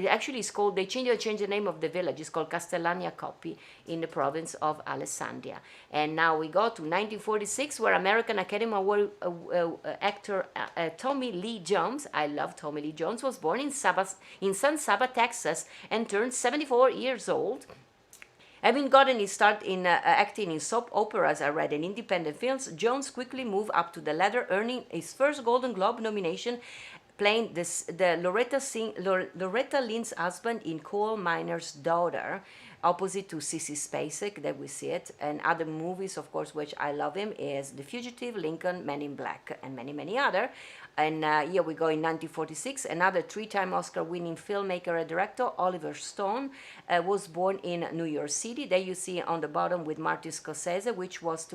Actually, it's called, they changed the name of the village. It's called Castellania Coppi in the province of Alessandria. And now we go to 1946, where American Academy Award actor Tommy Lee Jones, I love Tommy Lee Jones, was born in San Saba, Texas, and turned 74 years old. Having gotten his start in acting in soap operas, I read, and independent films, Jones quickly moved up to the ladder, earning his first Golden Globe nomination, playing Loretta Lynn's husband in Coal Miner's Daughter, opposite to Sissy Spacek, that we see it. And other movies, of course, which I love him, is The Fugitive, Lincoln, Men in Black, and many, many other. And here we go in 1946, another three-time Oscar-winning filmmaker and director, Oliver Stone, was born in New York City. There you see on the bottom with Martin Scorsese, which was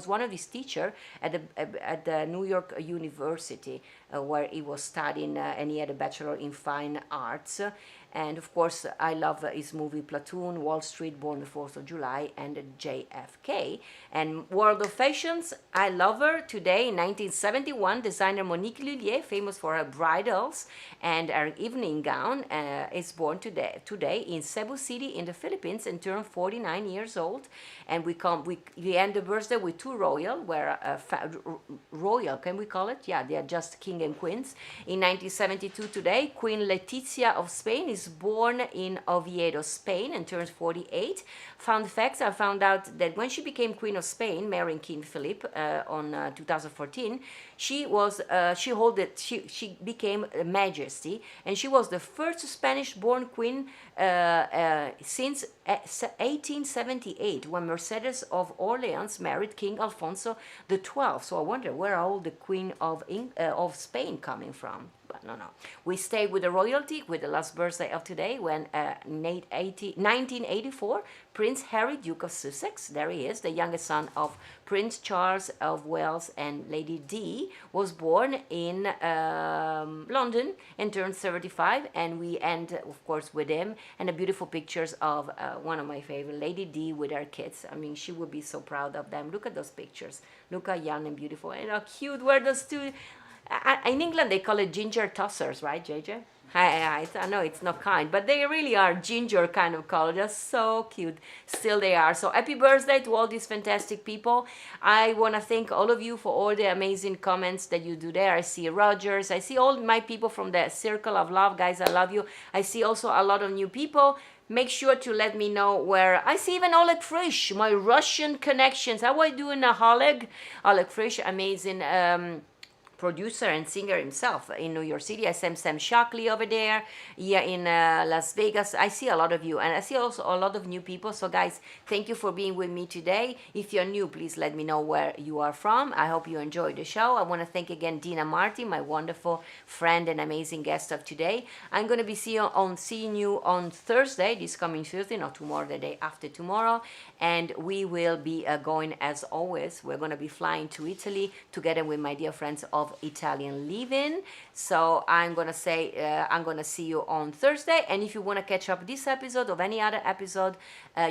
one of his teachers at the New York University, where he was studying, and he had a Bachelor in Fine Arts. And of course, I love his movie Platoon, Wall Street, Born the 4th of July, and JFK. And World of Fashions, I love her. Today, in 1971, designer Monique Lhuillier, famous for her bridals and her evening gown, is born today in Cebu City in the Philippines, and turned 49 years old. And we end the birthday with two royal, royal, can we call it? Yeah, they are just king and queens. In 1972 today, Queen Letizia of Spain is born in Oviedo, Spain, and turns 48. Fun facts, I found out that when she became Queen of Spain, marrying King Philip on 2014, she became a Majesty, and she was the first Spanish-born queen since 1878, when Mercedes of Orleans married King Alfonso XII. So I wonder, where are all the Queen of Spain coming from? but no. We stay with the royalty, with the last birthday of today, when 1984, Prince Harry, Duke of Sussex, there he is, the youngest son of Prince Charles of Wales and Lady Di, was born in London and turned 35, and we end, of course, with him, and the beautiful pictures of one of my favorite, Lady Di with her kids. I mean, she would be so proud of them. Look at those pictures. Look how young and beautiful, and how cute were those two. In England, they call it ginger tossers, right, JJ? I know it's not kind, but they really are ginger kind of color. They're so cute. Still they are. So happy birthday to all these fantastic people. I want to thank all of you for all the amazing comments that you do there. I see Rogers. I see all my people from the Circle of Love. Guys, I love you. I see also a lot of new people. Make sure to let me know where. I see even Oleg Frisch, my Russian connections. How are you doing, Oleg? Oleg Frisch, amazing producer and singer himself in New York City. I see Sam Shockley over there, here in Las Vegas. I see a lot of you, and I see also a lot of new people. So guys, thank you for being with me today. If you're new, please let me know where you are from. I hope you enjoyed the show. I want to thank again Deana Martin, my wonderful friend and amazing guest of today. I'm going to be seeing you on Thursday, this coming Thursday, not tomorrow, the day after tomorrow, and we will be going, as always, we're going to be flying to Italy together with my dear friends of Italian Living. So I'm gonna say I'm gonna see you on Thursday, and if you want to catch up this episode of any other episode,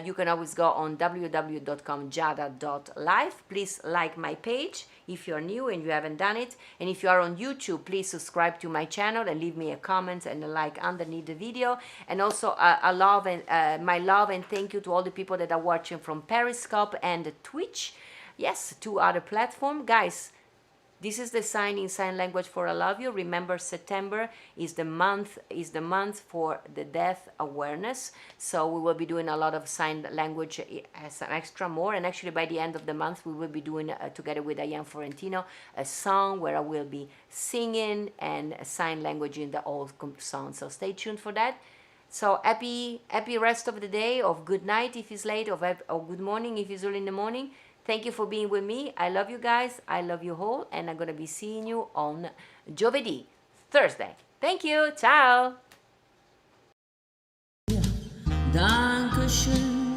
you can always go on www.giada.life. Please like my page if you're new and you haven't done it, and if you are on YouTube, please subscribe to my channel and leave me a comment and a like underneath the video. And also my love and thank you to all the people that are watching from Periscope and Twitch. Yes, 2 other platforms. Guys, this is the sign in sign language for I love you. Remember, September is the month for the death awareness. So we will be doing a lot of sign language as an extra more. And actually by the end of the month, we will be doing together with Diane Florentino a song where I will be singing and sign language in the old song. So stay tuned for that. So happy rest of the day, or good night if it's late, or good morning if it's early in the morning. Thank you for being with me. I love you guys. I love you all. And I'm going to be seeing you on Giovedì, Thursday. Thank you. Ciao. Dankeschön,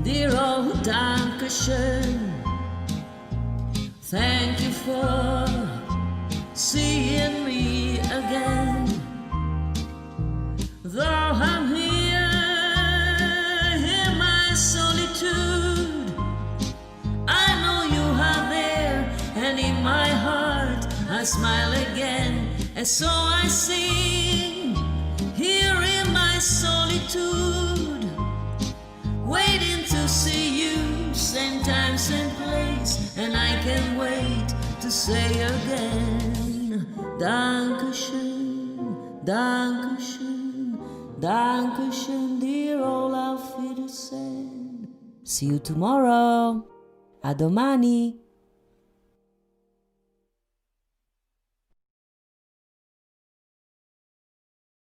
dear old Dankeschön. Thank you for seeing me again. Though I'm here in my solitude, I know you are there, and in my heart I smile again. And so I sing here in my solitude, waiting to see you, same time, same place, and I can't wait to say again, Dankeschön, Dankeschön, Dankeschön, dear old Auf Wiedersehen. See you tomorrow. A domani!